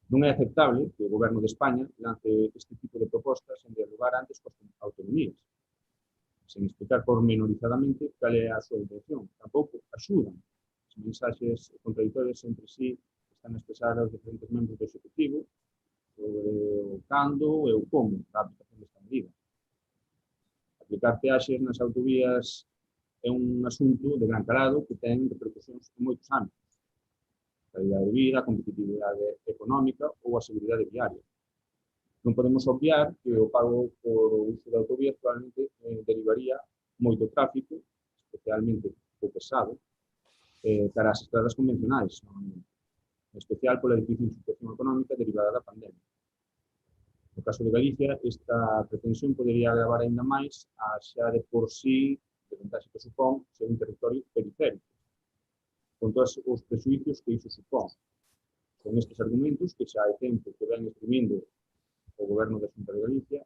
Non é aceptable que o Goberno de España lance este tipo de propostas en dialogar antes coas autonomías. sen explicar pormenorizadamente cal é a súa intención. Tampouco axudan as mensaxes contradictorias entre sí que están expresadas os diferentes membros do Executivo sobre o cando e o como da aplicación desta medida. Aplicar peaxes nas autovías é un asunto de gran calado que ten repercusións en moitos ámbitos. A calidade de vida, a competitividade económica ou a seguridade viaria. Non podemos obviar que o pago por o uso de autovías probablemente derivaría moito tráfico, especialmente o pesado, cara ás estradas convencionais, en especial pola difícil situación económica derivada da pandemia. No caso de Galicia, esta pretensión podería agravar aínda máis a xa de por sí desvantaxe que supón ser un territorio periférico, con todos os prejuicios que iso supón. Con estes argumentos, que xa hai tempo que ven exprimindo o Goberno da Xunta de Galicia,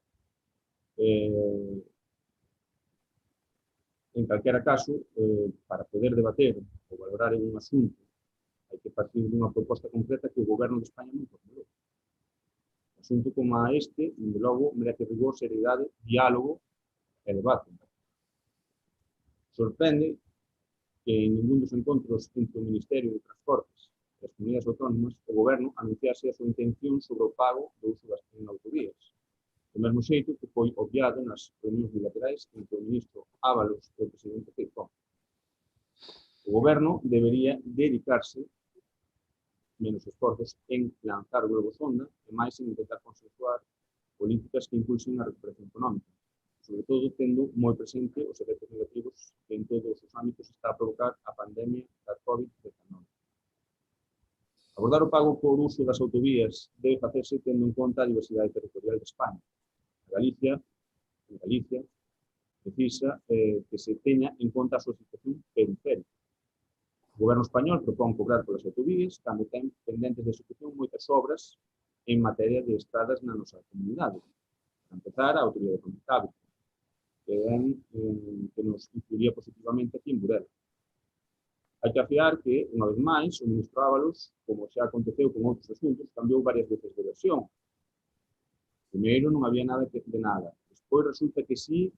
en calquera caso, para poder debater ou valorar un asunto, hai que partir dunha proposta concreta que o Goberno de España non formulou. Un asunto como este, de logo, merece rigor, seriedade, diálogo e debate. Sorprende que en ningún dos encontros entre o Ministerio de Transportes e as comunidades autónomas o Goberno anunciase a súa intención sobre o pago do uso das autovías. Do mesmo xeito que foi obviado nas reunións bilaterais entre o ministro Ábalos e o presidente Feijóo. O Goberno debería dedicarse menos esforzos en lanzar o globo sonda e máis en intentar consensuar políticas que impulsen a recuperación económica, sobre todo tendo moi presente os efectos negativos que en todos os ámbitos está a provocar a pandemia da COVID-19. Abordar o pago por uso das autovías debe facerse tendo en conta a diversidade territorial de España. Galicia precisa que se teña en conta a súa situación periférica. O Goberno español propón cobrar polas autovías cando ten pendentes de execución moitas obras en materia de estradas na nosa comunidade. Para empezar, a autovía de Cantábrico, que nos influiría positivamente aquí en Burela. Hai que afirmar que, unha vez máis, o ministro Ábalos, como xa aconteceu con outros asuntos, cambiou varias veces de versión. Primeiro non había nada de nada. Despois resulta que sí,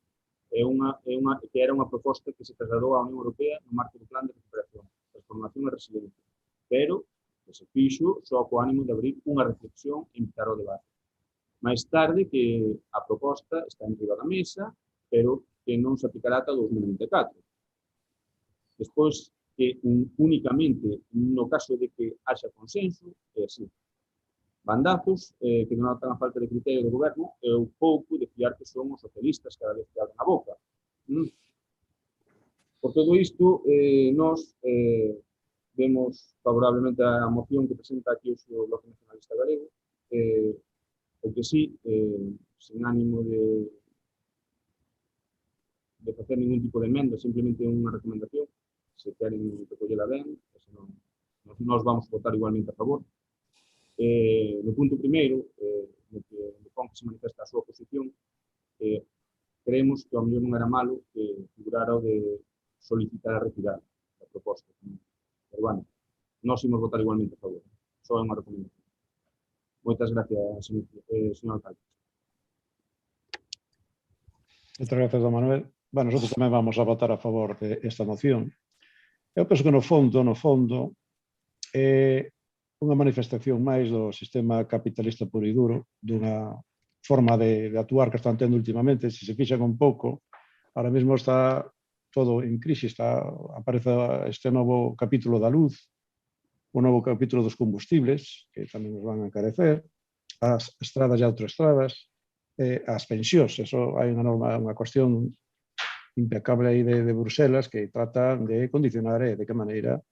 que era unha proposta que se trasladou á Unión Europea no marco do Plan de Recuperación, Transformación e Resiliencia, pero que se fixo só co ánimo de abrir unha reflexión e invitar ao debate. Máis tarde que a proposta está en riba da mesa, pero que non se aplicará ata 2024. Despois, que únicamente no caso de que haxa consenso, é así. Bandazos que denotan a falta de criterio do Goberno e o pouco de fiar que son os socialistas cada vez que abren a boca. Por todo isto, nós vemos favorablemente a moción que presenta aquí o Bloque Nacionalista Galego, o que sí, sen ánimo de facer ningún tipo de emenda, simplemente unha recomendación, se queren recollela ben, senón nós vamos votar igualmente a favor. No punto primeiro, no que se manifesta a súa posición, creemos que ao mellor non era malo que figurara o de solicitar a retirada da proposta. Pero, bueno, nós imos votar igualmente a favor. Só é unha recomendación. Moitas gracias, señor alcalde. Moitas gracias, don Manuel. Bueno, nosotros tamén vamos a votar a favor de esta moción. Eu penso que no fondo, é unha manifestación máis do sistema capitalista puro e duro, dunha forma de actuar que están tendo últimamente. Se se fixan un pouco, ahora mesmo está todo en crise, aparece este novo capítulo da luz, o novo capítulo dos combustibles, que tamén nos van a encarecer, as estradas e autoestradas, as pensións. Eso hai unha cuestión impecable aí de Bruselas que trata de condicionar de que maneira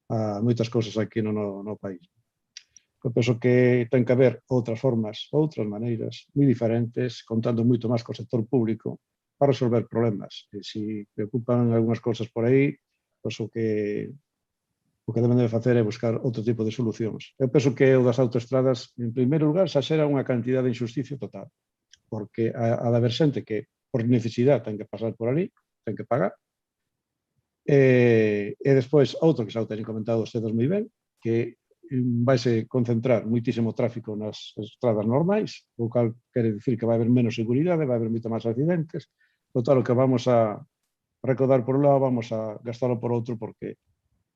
a moitas cousas aquí no país. Eu penso que ten que haber outras formas, outras maneiras moi diferentes, contando moito máis co sector público para resolver problemas. E se preocupan algunhas cousas por aí, pois o que deben de facer é buscar outro tipo de solucións. Eu penso que o das autoestradas, en primeiro lugar, xa xera unha cantidad de injusticia total, porque ha de haber xente que por necesidade ten que pasar por ali, ten que pagar. E despois, outro que xa o teñen comentado ustedes moi ben, que vaise concentrar moitísimo tráfico nas estradas normais, o cal quere dicir que vai haber menos seguridade, vai haber moito máis accidentes, total, o que vamos a recaudar por un lado, vamos a gastarlo por outro, porque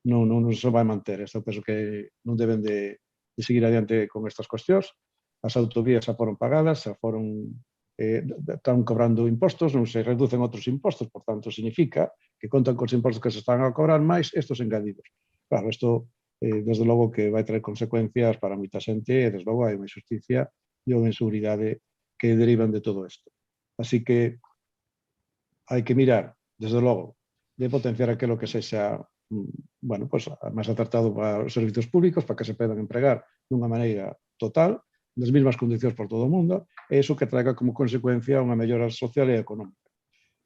non se vai manter. Isto penso que non deben de seguir adiante con estas cuestións. As autovías xa foron pagadas, xa foron están cobrando impostos, non se reducen outros impostos, por tanto, significa que contan cos impostos que se están a cobrar máis estos engadidos. Claro, isto, desde logo, que vai traer consecuencias para moita xente, e, desde logo, hai unha injusticia e unha inseguridade que derivan de todo isto. Así que hai que mirar, desde logo, de potenciar aquilo que sexa bueno, pues, máis acertado para os servizos públicos, para que se podan empregar dunha maneira total, nas mesmas condicións por todo o mundo, e iso que traiga como consecuencia unha mellora social e económica,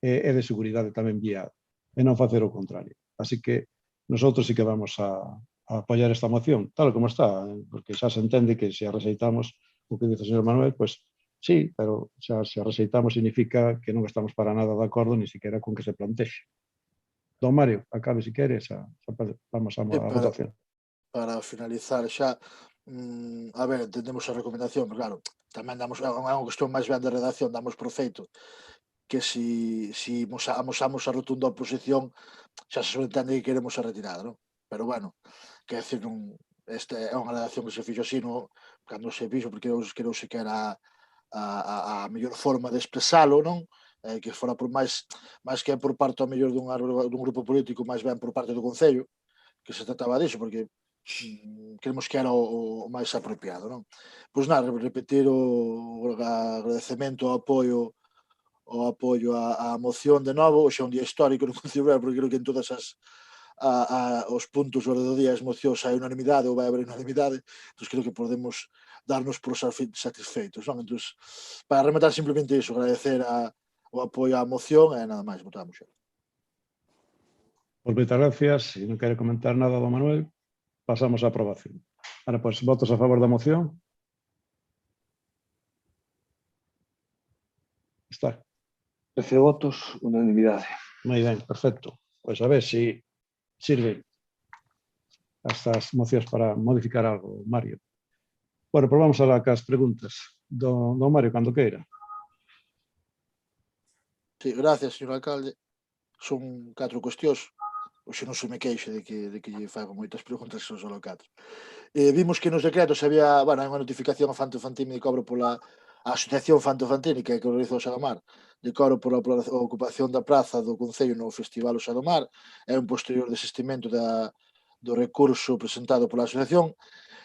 e de seguridade tamén vial, e non facer o contrario. Así que nosotros sí que vamos a apoiar esta moción, tal como está, porque xa se entende que se a rexeitamos o que dice o señor Manuel, pues sí, pero xa se a rexeitamos significa que non estamos para nada de acordo, ni siquiera con que se plantexe. Don Mario, acabe si queres, vamos a votación. Para finalizar xa, a ver, entendemos a recomendación, pero claro, tamén damos, é unha cuestión máis ben de redacción, damos por feito que si amosamos a rotunda oposición, xa se entende que queremos a retirada, non? Pero bueno, que decir, non, este é unha redacción que se fixo así, non, cando se fixo, porque creuse que era a mellor forma de expresalo, non? Que fora por máis que por parte ao mellor dun grupo político, máis ben por parte do Concello, que se trataba disso, porque creemos que era o máis apropiado, non? Pois nada, repetir o agradecemento ao apoio á moción de novo. Hoxe é un día histórico no Concello de Bubrega, porque creo que en todas os puntos do día as mocións hai unanimidade ou vai haber unanimidade, entón creo que podemos darnos por satisfeitos, non? Entón, para rematar simplemente iso, agradecer o apoio á moción e nada máis, votamos xa. Pues moitas gracias. Se non quere comentar nada do Manuel, pasamos á aprobación. Ahora, pues, votos a favor da moción. Está. 13 votos, unanimidade. Moi ben, perfecto. Pois a ver se sirven estas mocións para modificar algo, Mario. Bueno, pues vamos a cas preguntas. Don Mario, cando queira. Sí, gracias, señor alcalde. Son 4 cuestións. Hoxe non se me queixe de que lle fago moitas preguntas, son só 4. Vimos que nos decretos había, bueno, hai unha notificación a Fanto Fantini de cobro pola Asociación Fanto Fantini, que organiza o Xadomar, de cobro pola ocupación da praza do Concello no Festival o Xadomar, é un posterior desistimento do recurso presentado pola asociación.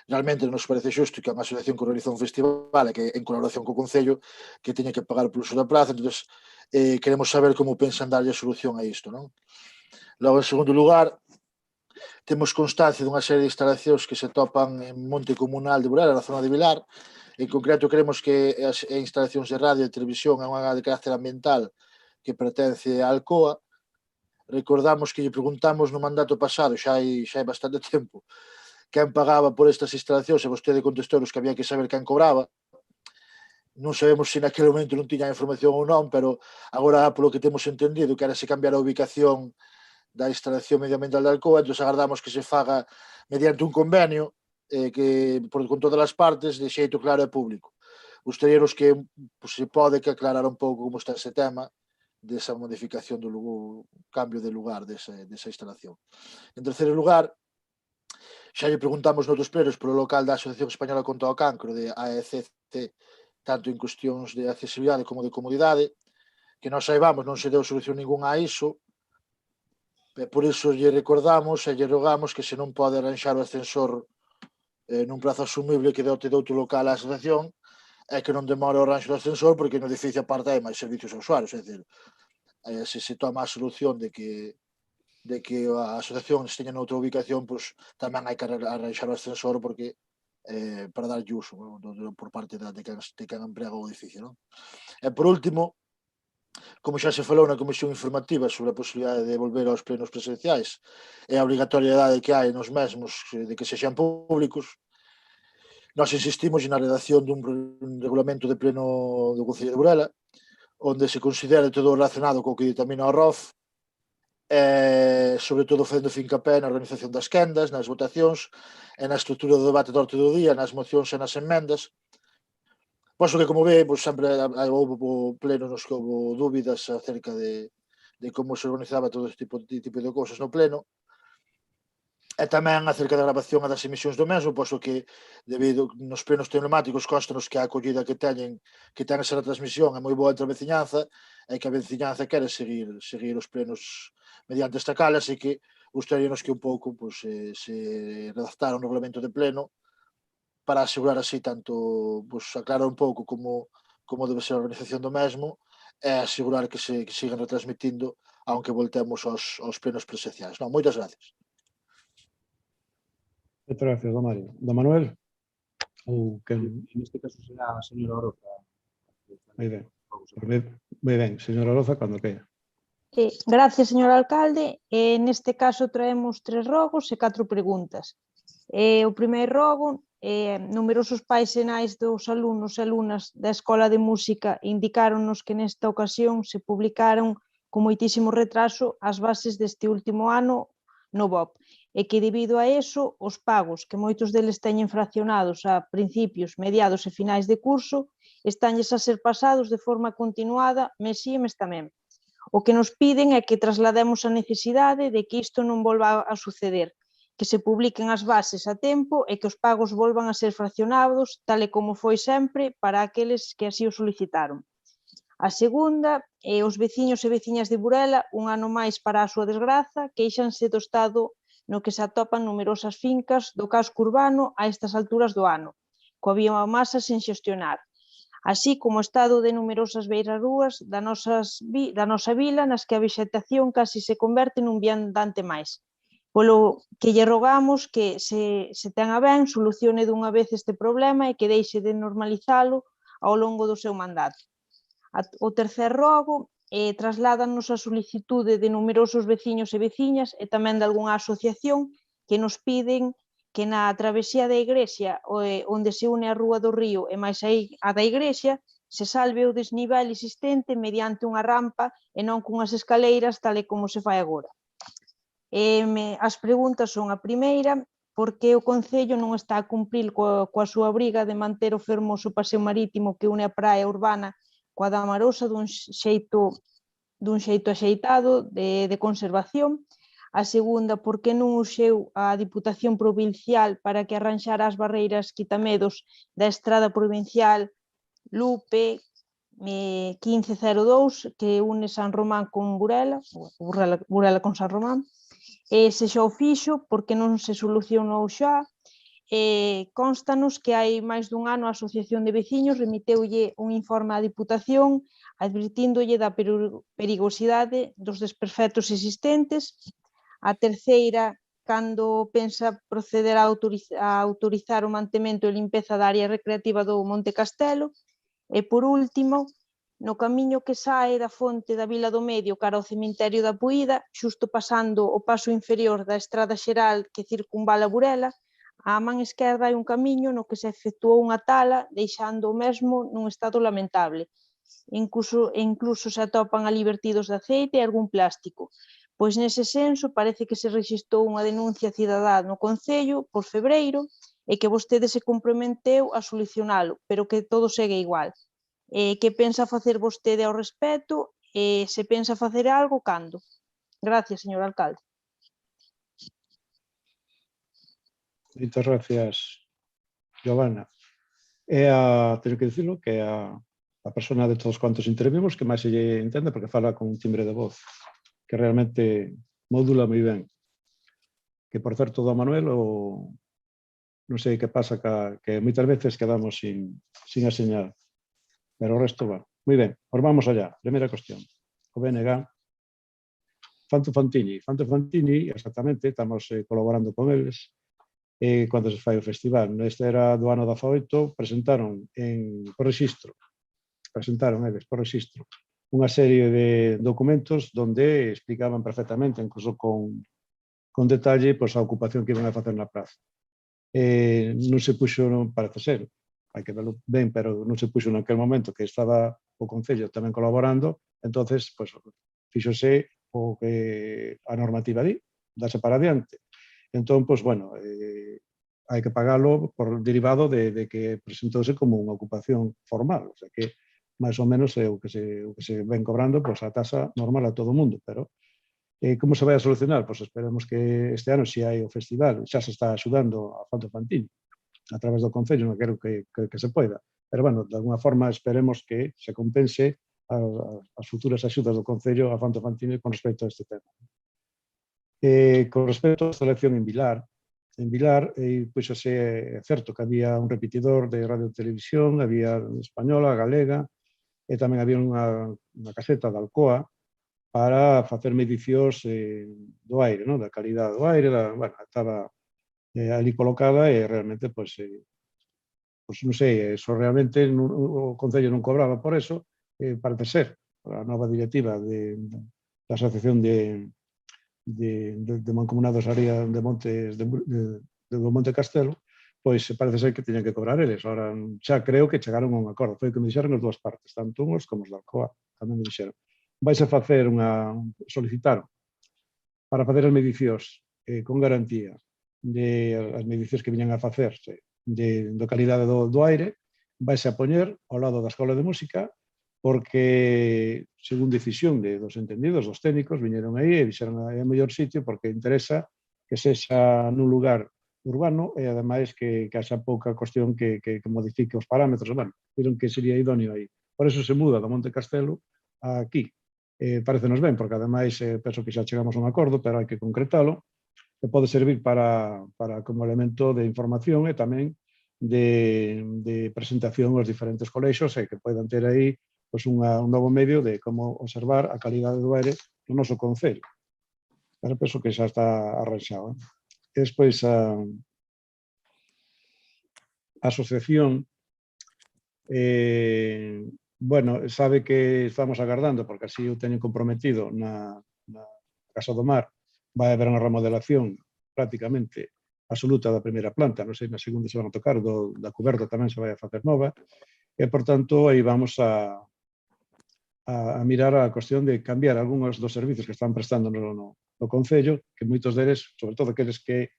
Realmente nos parece xusto que a unha asociación que organiza un festival e que en colaboración co Concello que teña que pagar polo uso da praza, entón queremos saber como pensan darlle a solución a isto, non? Logo, en segundo lugar, temos constancia dunha serie de instalacións que se topan en Monte Comunal de Burela, na zona de Vilar. En concreto, creemos que as instalacións de radio e televisión é unha de carácter ambiental que pertence á Alcoa. Recordamos que lle preguntamos no mandato pasado, xa hai bastante tempo, quen pagaba por estas instalacións, e vostede contestou que había que saber quen cobraba. Non sabemos se naquele momento non tiña información ou non, pero agora, polo que temos entendido, que era se cambiar a ubicación da instalación medioambiental de Alcoa, entón agardamos que se faga mediante un convenio con todas as partes, de xeito claro e público. Gustaríanos que se pode que aclarar un pouco como está ese tema desa modificación do cambio de lugar desa instalación. En terceiro lugar, xa lle preguntamos noutros plenos polo local da Asociación Española contra o Cancro, de AECC, tanto en cuestións de accesibilidade como de comodidade, que nós saibamos non se deu solución ninguna a iso. Por iso lle recordamos e lle rogamos que se non pode arranxar o ascensor nun prazo asumible que dote de outro local á asociación e que non demore o arranxo do ascensor, porque no edificio aparte hai máis servicios aos usuarios, é dicir, se toma a solución de que a asociación esteña noutra ubicación, pois tamén hai que arranxar o ascensor porque para darlle uso por parte de quen emprega o edificio, non? E por último, como xa se falou na comisión informativa sobre a posibilidade de volver aos plenos presenciais e a obrigatoriedade que hai nos mesmos de que sexan públicos, nós insistimos na redacción dun regulamento de pleno do Concello de Burela, onde se considere todo relacionado co que determina o ROF, sobre todo facendo fincapé na organización das quendas, nas votacións e na estrutura do debate do orde do día, nas mocións e nas emendas, Pois que, como ve, sempre houve plenos nos que houve dúbidas acerca de como se organizaba todo este tipo de cousas no pleno, e tamén acerca da grabación e das emisións do mesmo, pois que debido nos plenos telemáticos constanos que a acollida que ten esa retransmisión é moi boa entre a veciñanza e que a veciñanza quere seguir os plenos mediante esta cala, así que gustaríanos que un pouco se redactara un regulamento de pleno para asegurar así tanto aclarar un pouco como debe ser a organización do mesmo e asegurar que sigan retransmitindo aunque voltemos aos plenos presenciais. Non, moitas gracias. Moitas gracias, don Mario. Don Manuel? Ou que... En este caso será a señora Oroza. Moi ben. Moi ben, señora Oroza, cando queira. Gracias, señor alcalde. Neste caso traemos 3 rogos e 4 preguntas. O primeiro rogo, numerosos pais e nais dos alumnos e alumnas da Escola de Música indicaronnos que nesta ocasión se publicaron con moitísimo retraso as bases deste último ano no BOP e que debido a eso os pagos que moitos deles teñen fraccionados a principios, mediados e finais de curso estánlles a ser pasados de forma continuada mes si e mes tamén. O que nos piden é que traslademos a necesidade de que isto non volva a suceder, que se publiquen as bases a tempo e que os pagos volvan a ser fraccionados tal e como foi sempre para aqueles que así o solicitaron. A segunda, os veciños e veciñas de Burela, un ano máis para a súa desgraza, queixanse do estado no que se atopan numerosas fincas do casco urbano a estas alturas do ano, coa biomasa sen xestionar, así como o estado de numerosas beirarrúas da nosa vila nas que a vexetación casi se converte nun viandante máis. Polo que lle rogamos que se ten a ben solucione dunha vez este problema e que deixe de normalizalo ao longo do seu mandato. O terceiro rogo trasládanos a solicitude de numerosos veciños e veciñas e tamén de algunha asociación que nos piden que na travesía da igrexa onde se une a Rúa do Río e máis a da igrexa se salve o desnivel existente mediante unha rampa e non cunhas escaleiras tal e como se fai agora. As preguntas son a primeira, por que o Concello non está a cumprir coa súa obriga de manter o fermoso paseo marítimo que une a praia urbana coa da Marosa dun xeito axeitado de conservación. A segunda, por que non uxeu a Diputación Provincial para que arranxara as barreiras quitamedos da estrada provincial Lupe 1502 que une San Román con Burela, Burela con San Román. Se xa o fixo, porque non se solucionou xa. Constanos que hai máis dun ano a Asociación de Veciños remiteulle un informe á Diputación advirtíndolle da perigosidade dos desperfectos existentes. A terceira, cando pensa proceder a autorizar o mantemento e limpeza da área recreativa do Monte Castelo. E por último, no camiño que sae da fonte da Vila do Medio cara ao cemiterio da Puída, xusto pasando o paso inferior da estrada xeral que circunvala Burela, á man esquerda hai un camiño no que se efectuou unha tala, deixando o mesmo nun estado lamentable. Incluso se atopan ali vertidos de aceite e algún plástico. Pois nese senso parece que se rexistrou unha denuncia cidadá no Concello por febreiro e que vostede se comprometeu a solucionalo, pero que todo segue igual. Que pensa facer vostede ao respecto e se pensa facer algo, cando? Gracias, señor alcalde. Moitas gracias, Giovanna. Teño que dicirlo que a persona de todos cuantos intervimos que máis se lle entende porque fala con un timbre de voz que realmente modula moi ben. Que, por certo, do Manuel, non sei que pasa, que moitas veces quedamos sin a señal. Pero o resto va. Moi ben, pois vamos allá. Primeira cuestión. O BNG. Fanto Fantini, exactamente, estamos colaborando con eles cando se fai o festival. Este era do ano 18, presentaron por rexistro unha serie de documentos donde explicaban perfectamente, incluso con detalle, a ocupación que iban a facer na praza. Non se puxo, non parece ser, hai que verlo ben, pero non se puxo naquel momento que estaba o Concello tamén colaborando, entonces, fíxose o que a normativa di, dase para adiante. Entón, bueno, hai que pagalo por derivado de que presentouse como unha ocupación formal, o sea que máis ou menos é o que se ven cobrando, pois a tasa normal a todo o mundo, pero como se vai a solucionar? Pois esperemos que este ano, se hai o festival, xa se está axudando a Fanto Fantini a través do Concello, non quero que se poida, pero, bueno, de alguna forma esperemos que se compense as futuras axudas do Concello a Fanto Fantini con respecto a este tema. Con respecto á selección en Vilar, pois é certo que había un repetidor de radio e televisión, había española, galega, e tamén había unha caseta de Alcoa para facer medicións do aire, da calidade do aire, bueno, estaba ali colocada e realmente, pois non sei, eso realmente o Concello non cobraba por eso, parece ser, a nova directiva da Asociación de Mancomunados Área de Montes do Monte Castelo, pois parece ser que tiñan que cobrar eles. Ahora, xa creo que chegaron a un acordo. Foi o que me dixeron as dúas partes, tanto uns como os da Alcoa, tamén me dixeron. Vais a facer solicitaron para facer as medicións con garantía as medicións que viñan a facerse do calidade do aire, vais a poñer ao lado da Escola de Música, porque, según decisión dos entendidos, dos técnicos, viñeron aí e dixeron é o mellor sitio porque interesa que sexa nun lugar urbano e, ademais, que haxa pouca cuestión que modifique os parámetros. Bueno, viron que sería idóneo aí. Por eso se muda do Monte Castelo a aquí. Parecenos ben, porque, ademais, penso que xa chegamos a un acordo, pero hai que concretalo, que pode servir para como elemento de información e tamén de presentación aos diferentes colexios e que poden ter aí pois un novo medio de como observar a calidade do aire no noso concello. Pero penso que xa está arranxado. Despois, a asociación, bueno, sabe que estamos agardando, porque así o teñen comprometido na Casa do Mar, vai haber unha remodelación prácticamente absoluta da primeira planta, non sei, na segunda se van a tocar, da coberta tamén se vai a facer nova, e, por tanto, aí vamos a mirar a cuestión de cambiar algúns dos servizos que están prestando no Concello, que moitos deles, sobre todo aqueles que,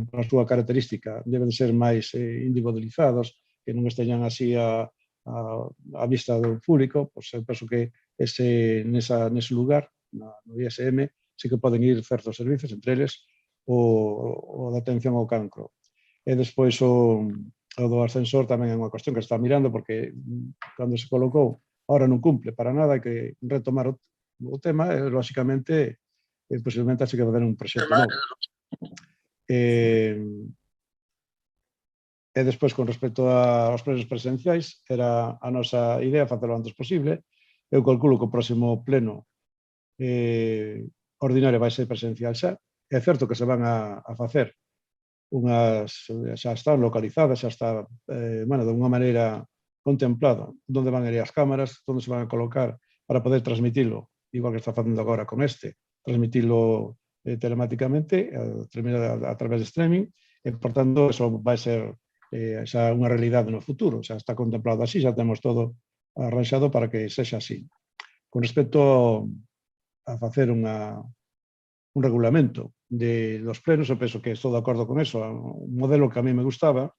por a súa característica, deben ser máis individualizados, que non esteñan así a vista do público, pois eu penso que nese lugar, no ISM, sí que poden ir certos servizos, entre eles o da atención ao cancro. E despois o do ascensor tamén é unha cuestión que está mirando, porque cando se colocou, ahora non cumple para nada, hai que retomar o tema e, lóxicamente, posiblemente hai que fazer un proxecto novo. E despois, con respecto aos plenos presenciais, era a nosa idea facelo o antes posible. Eu calculo que o próximo pleno ordinario vai ser presencial xa. É certo que se van a facer xa están localizadas, xa está, bueno, de unha maneira contemplada onde van a ir as cámaras, onde se van a colocar para poder transmitilo, igual que está facendo agora con transmitilo telemáticamente a través de streaming, e, por tanto, eso vai ser xa unha realidade no futuro, xa está contemplado así, xa temos todo arranxado para que sexa así. Con respecto a facer un regulamento dos plenos, eu penso que estou de acordo con eso. Un modelo que a mí me gustaba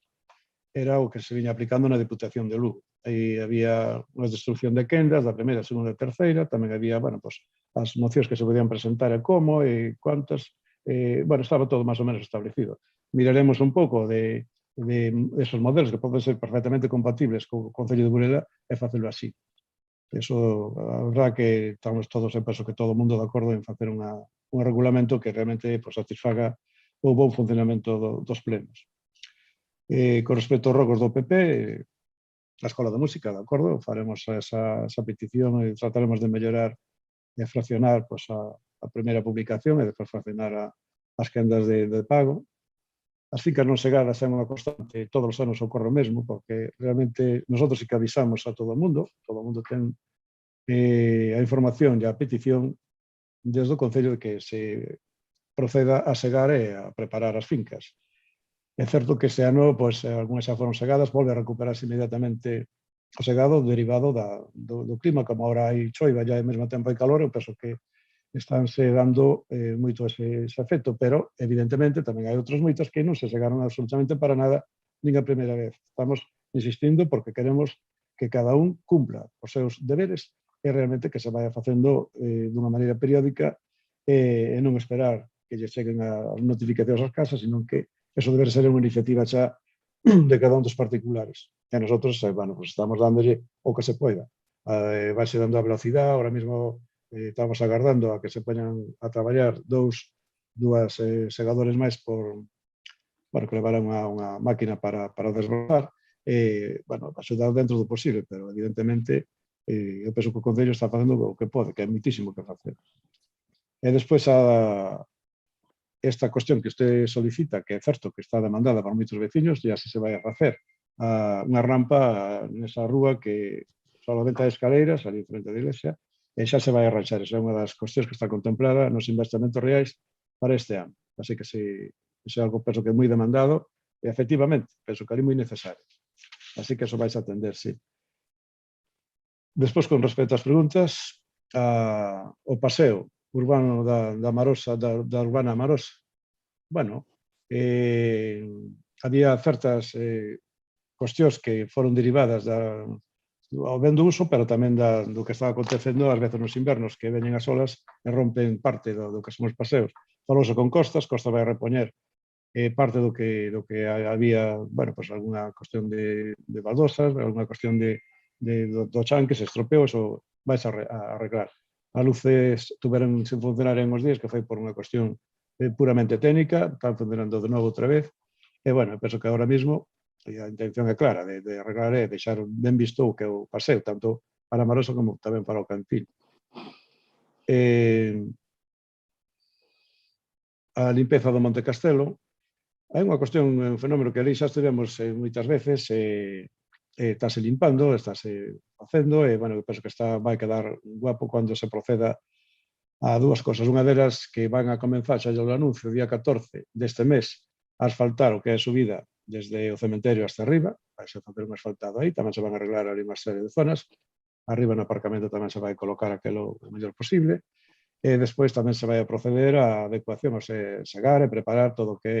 era o que se viña aplicando na Deputación de Lugo. Aí había unha destrucción de quendas da primeira, segunda e terceira, tamén había, bueno, pues, as mocións que se podían presentar e como, e cuántas, bueno, estaba todo máis ou menos establecido. Miraremos un pouco de esos modelos que poden ser perfectamente compatibles co Concello de Burela e facelo así. Eso, a verdad que estamos todos, eu penso que todo o mundo de acordo en facer un regulamento que realmente satisfaga o bon funcionamento dos plenos. Con respecto aos rogos do PP, a Escola de Música, de acordo, faremos esa petición e trataremos de mellorar e fraccionar a primeira publicación e despois fraccionar as quendas de pago. As fincas non segadas é unha constante, todos os anos ocorre o mesmo, porque realmente nosotros sí que avisamos a todo o mundo ten a información e a petición desde o Concello de que se proceda a segar e a preparar as fincas. É certo que este ano, algunhas xa foron segadas, volve a recuperarse inmediatamente o segado derivado do clima, como agora hai choiva, já ao mesmo tempo hai calor, eu penso que estánse dando moito ese efecto, pero evidentemente tamén hai outras moitas que non se chegaron absolutamente para nada nin a primeira vez. Estamos insistindo porque queremos que cada un cumpla os seus deberes e realmente que se vaya facendo dunha maneira periódica e non esperar que lle cheguen as notificacións ás casas, sino que eso debe ser unha iniciativa xa de cada un dos particulares. E nosotros, bueno, pues estamos dándolle o que se poida. Vaise dando a velocidade, ahora mismo estamos agardando a que se poñan a traballar dúas segadores máis por, bueno, que levaran unha máquina para desbordar, bueno, axudar dentro do posible, pero evidentemente eu penso que o Concello está facendo o que pode, que é muitísimo que facer. E despois esta cuestión que usted solicita, que é certo que está demandada por moitos veciños, e así se vai a facer unha rampa nesa rúa que solamente hai escaleiras ali frente da iglesia, e xa se vai a arranxar. Esa é unha das cuestións que está contemplada nos investimentos reais para este ano. Así que é algo penso que é moi demandado e efectivamente penso que é moi necesario. Así que eso vais a atender, sí. Despois, con respecto ás preguntas, o paseo urbano da Marosa, da Urbana Marosa, bueno, había certas cuestións que foron derivadas ao ben do uso, pero tamén do que está acontecendo ás veces nos invernos, que veñen as olas e rompen parte do que son os paseos. Falouse con Costas vai a repoñer parte do que había, bueno, pues algunha cuestión de baldosas, algunha cuestión do chan que se estropeou, eso vais a arreglar. As luces tuveron sin funcionar en uns días, que foi por unha cuestión puramente técnica, están funcionando de novo outra vez, e, bueno, penso que agora mismo a intención é clara de arreglar e deixar ben visto o que é o paseo, tanto para Marosa como tamén para o Cantil. A limpeza do Monte Castelo, hai unha cuestión, un fenómeno que ali xa estivemos moitas veces, estáse limpando, estáse facendo, e, bueno, penso que vai quedar guapo cando se proceda a dúas cosas. Unha delas que van a comenzar, xa o anuncio, o día 14 deste mes, a asfaltar o que é a subida desde o cementerio hasta arriba, vai se facer un asfaltado aí, tamén se van a arreglar ali unha serie de zonas, arriba no aparcamento tamén se vai colocar aquelo o mellor posible, e despois tamén se vai a proceder á adecuación, ao segar e preparar todo o que é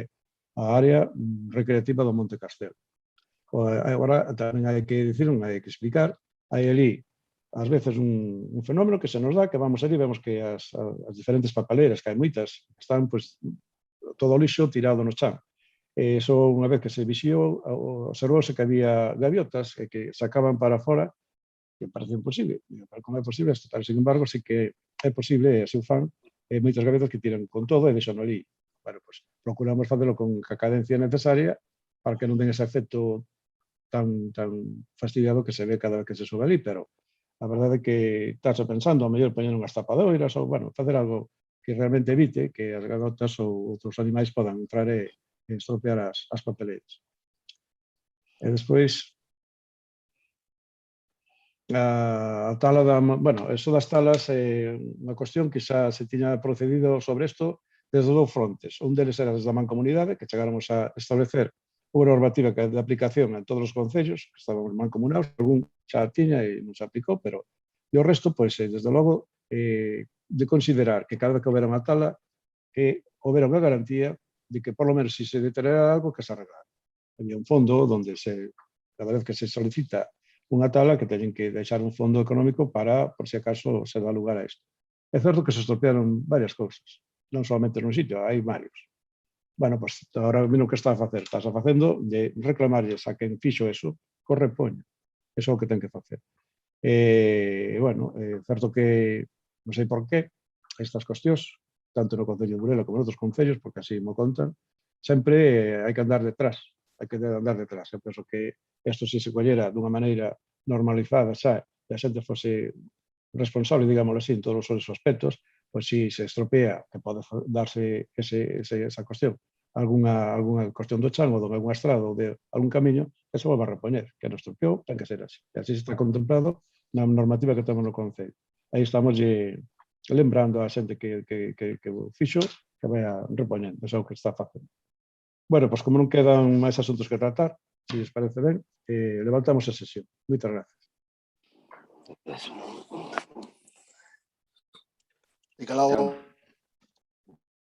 a área recreativa do Monte Castelo. Agora tamén hai que dicir, non hai que explicar, hai ali ás veces un fenómeno que se nos dá, que vamos ali e vemos que as diferentes papaleiras, que hai moitas, están pues, todo o lixo tirado no chan. Eso, unha vez que se vixiou, observouse que había gaviotas que sacaban para fora, que parece imposible. Como é posible isto? Sin embargo, sí que é posible, e así o fan, moitas gaviotas que tiran con todo e deixan ali. Bueno, pues, procuramos facelo con a cadencia necesaria para que non ten ese efecto tan fastidiado que se ve cada vez que se sube ali, pero a verdade é que estás pensando, a mellor poñer unhas tapadoiras ou, bueno, facer algo que realmente evite que as gaviotas ou outros animais podan entrar e estropear as papeleiras. E despois, a tala bueno, eso das talas é unha cuestión que xa se tiña procedido sobre isto desde dous frontes. Un deles era desde a mancomunidade, que chegáramos a establecer unha normativa de aplicación en todos os concellos, que estábamos mancomunados, algún xa tiña e non se aplicou, pero o resto, pois, desde logo, de considerar que cada vez que houbera unha tala, que houbera unha garantía de que, por lo menos, se se deteriora algo, que se arreglara. Había un fondo onde cada vez que se solicita unha tala, que teñen que deixar un fondo económico para, por si acaso, se dá lugar a isto. É certo que se estropearon varias cousas, non solamente nun sitio, hai varios. Bueno, pues agora o que está a facer, estás a facendo de reclamarlles a quen fixo eso, corre poño. Eso é o que ten que facer. Bueno, é certo que, non sei por qué, estas cuestións, tanto no Concello de Burela como en outros concellos, porque así mo contan, sempre hai que andar detrás, Eu penso que isto se collera dunha maneira normalizada xa, e a xente fose responsable, digámoslo así, en todos os aspectos, pois si se estropea, que pode darse esa cuestión, algunha cuestión do chan ou de algunha estrada ou de algún camiño, que se volva a repoñer, que non estropeou, ten que ser así. E así está contemplado na normativa que temos no Concello. Aí estamos lembrando a xente que o fixo, que vai a repoñendo, é o que está facendo. Bueno, pois como non quedan máis asuntos que tratar, se les parece ben, levantamos a sesión. Moitas gracias. E que logo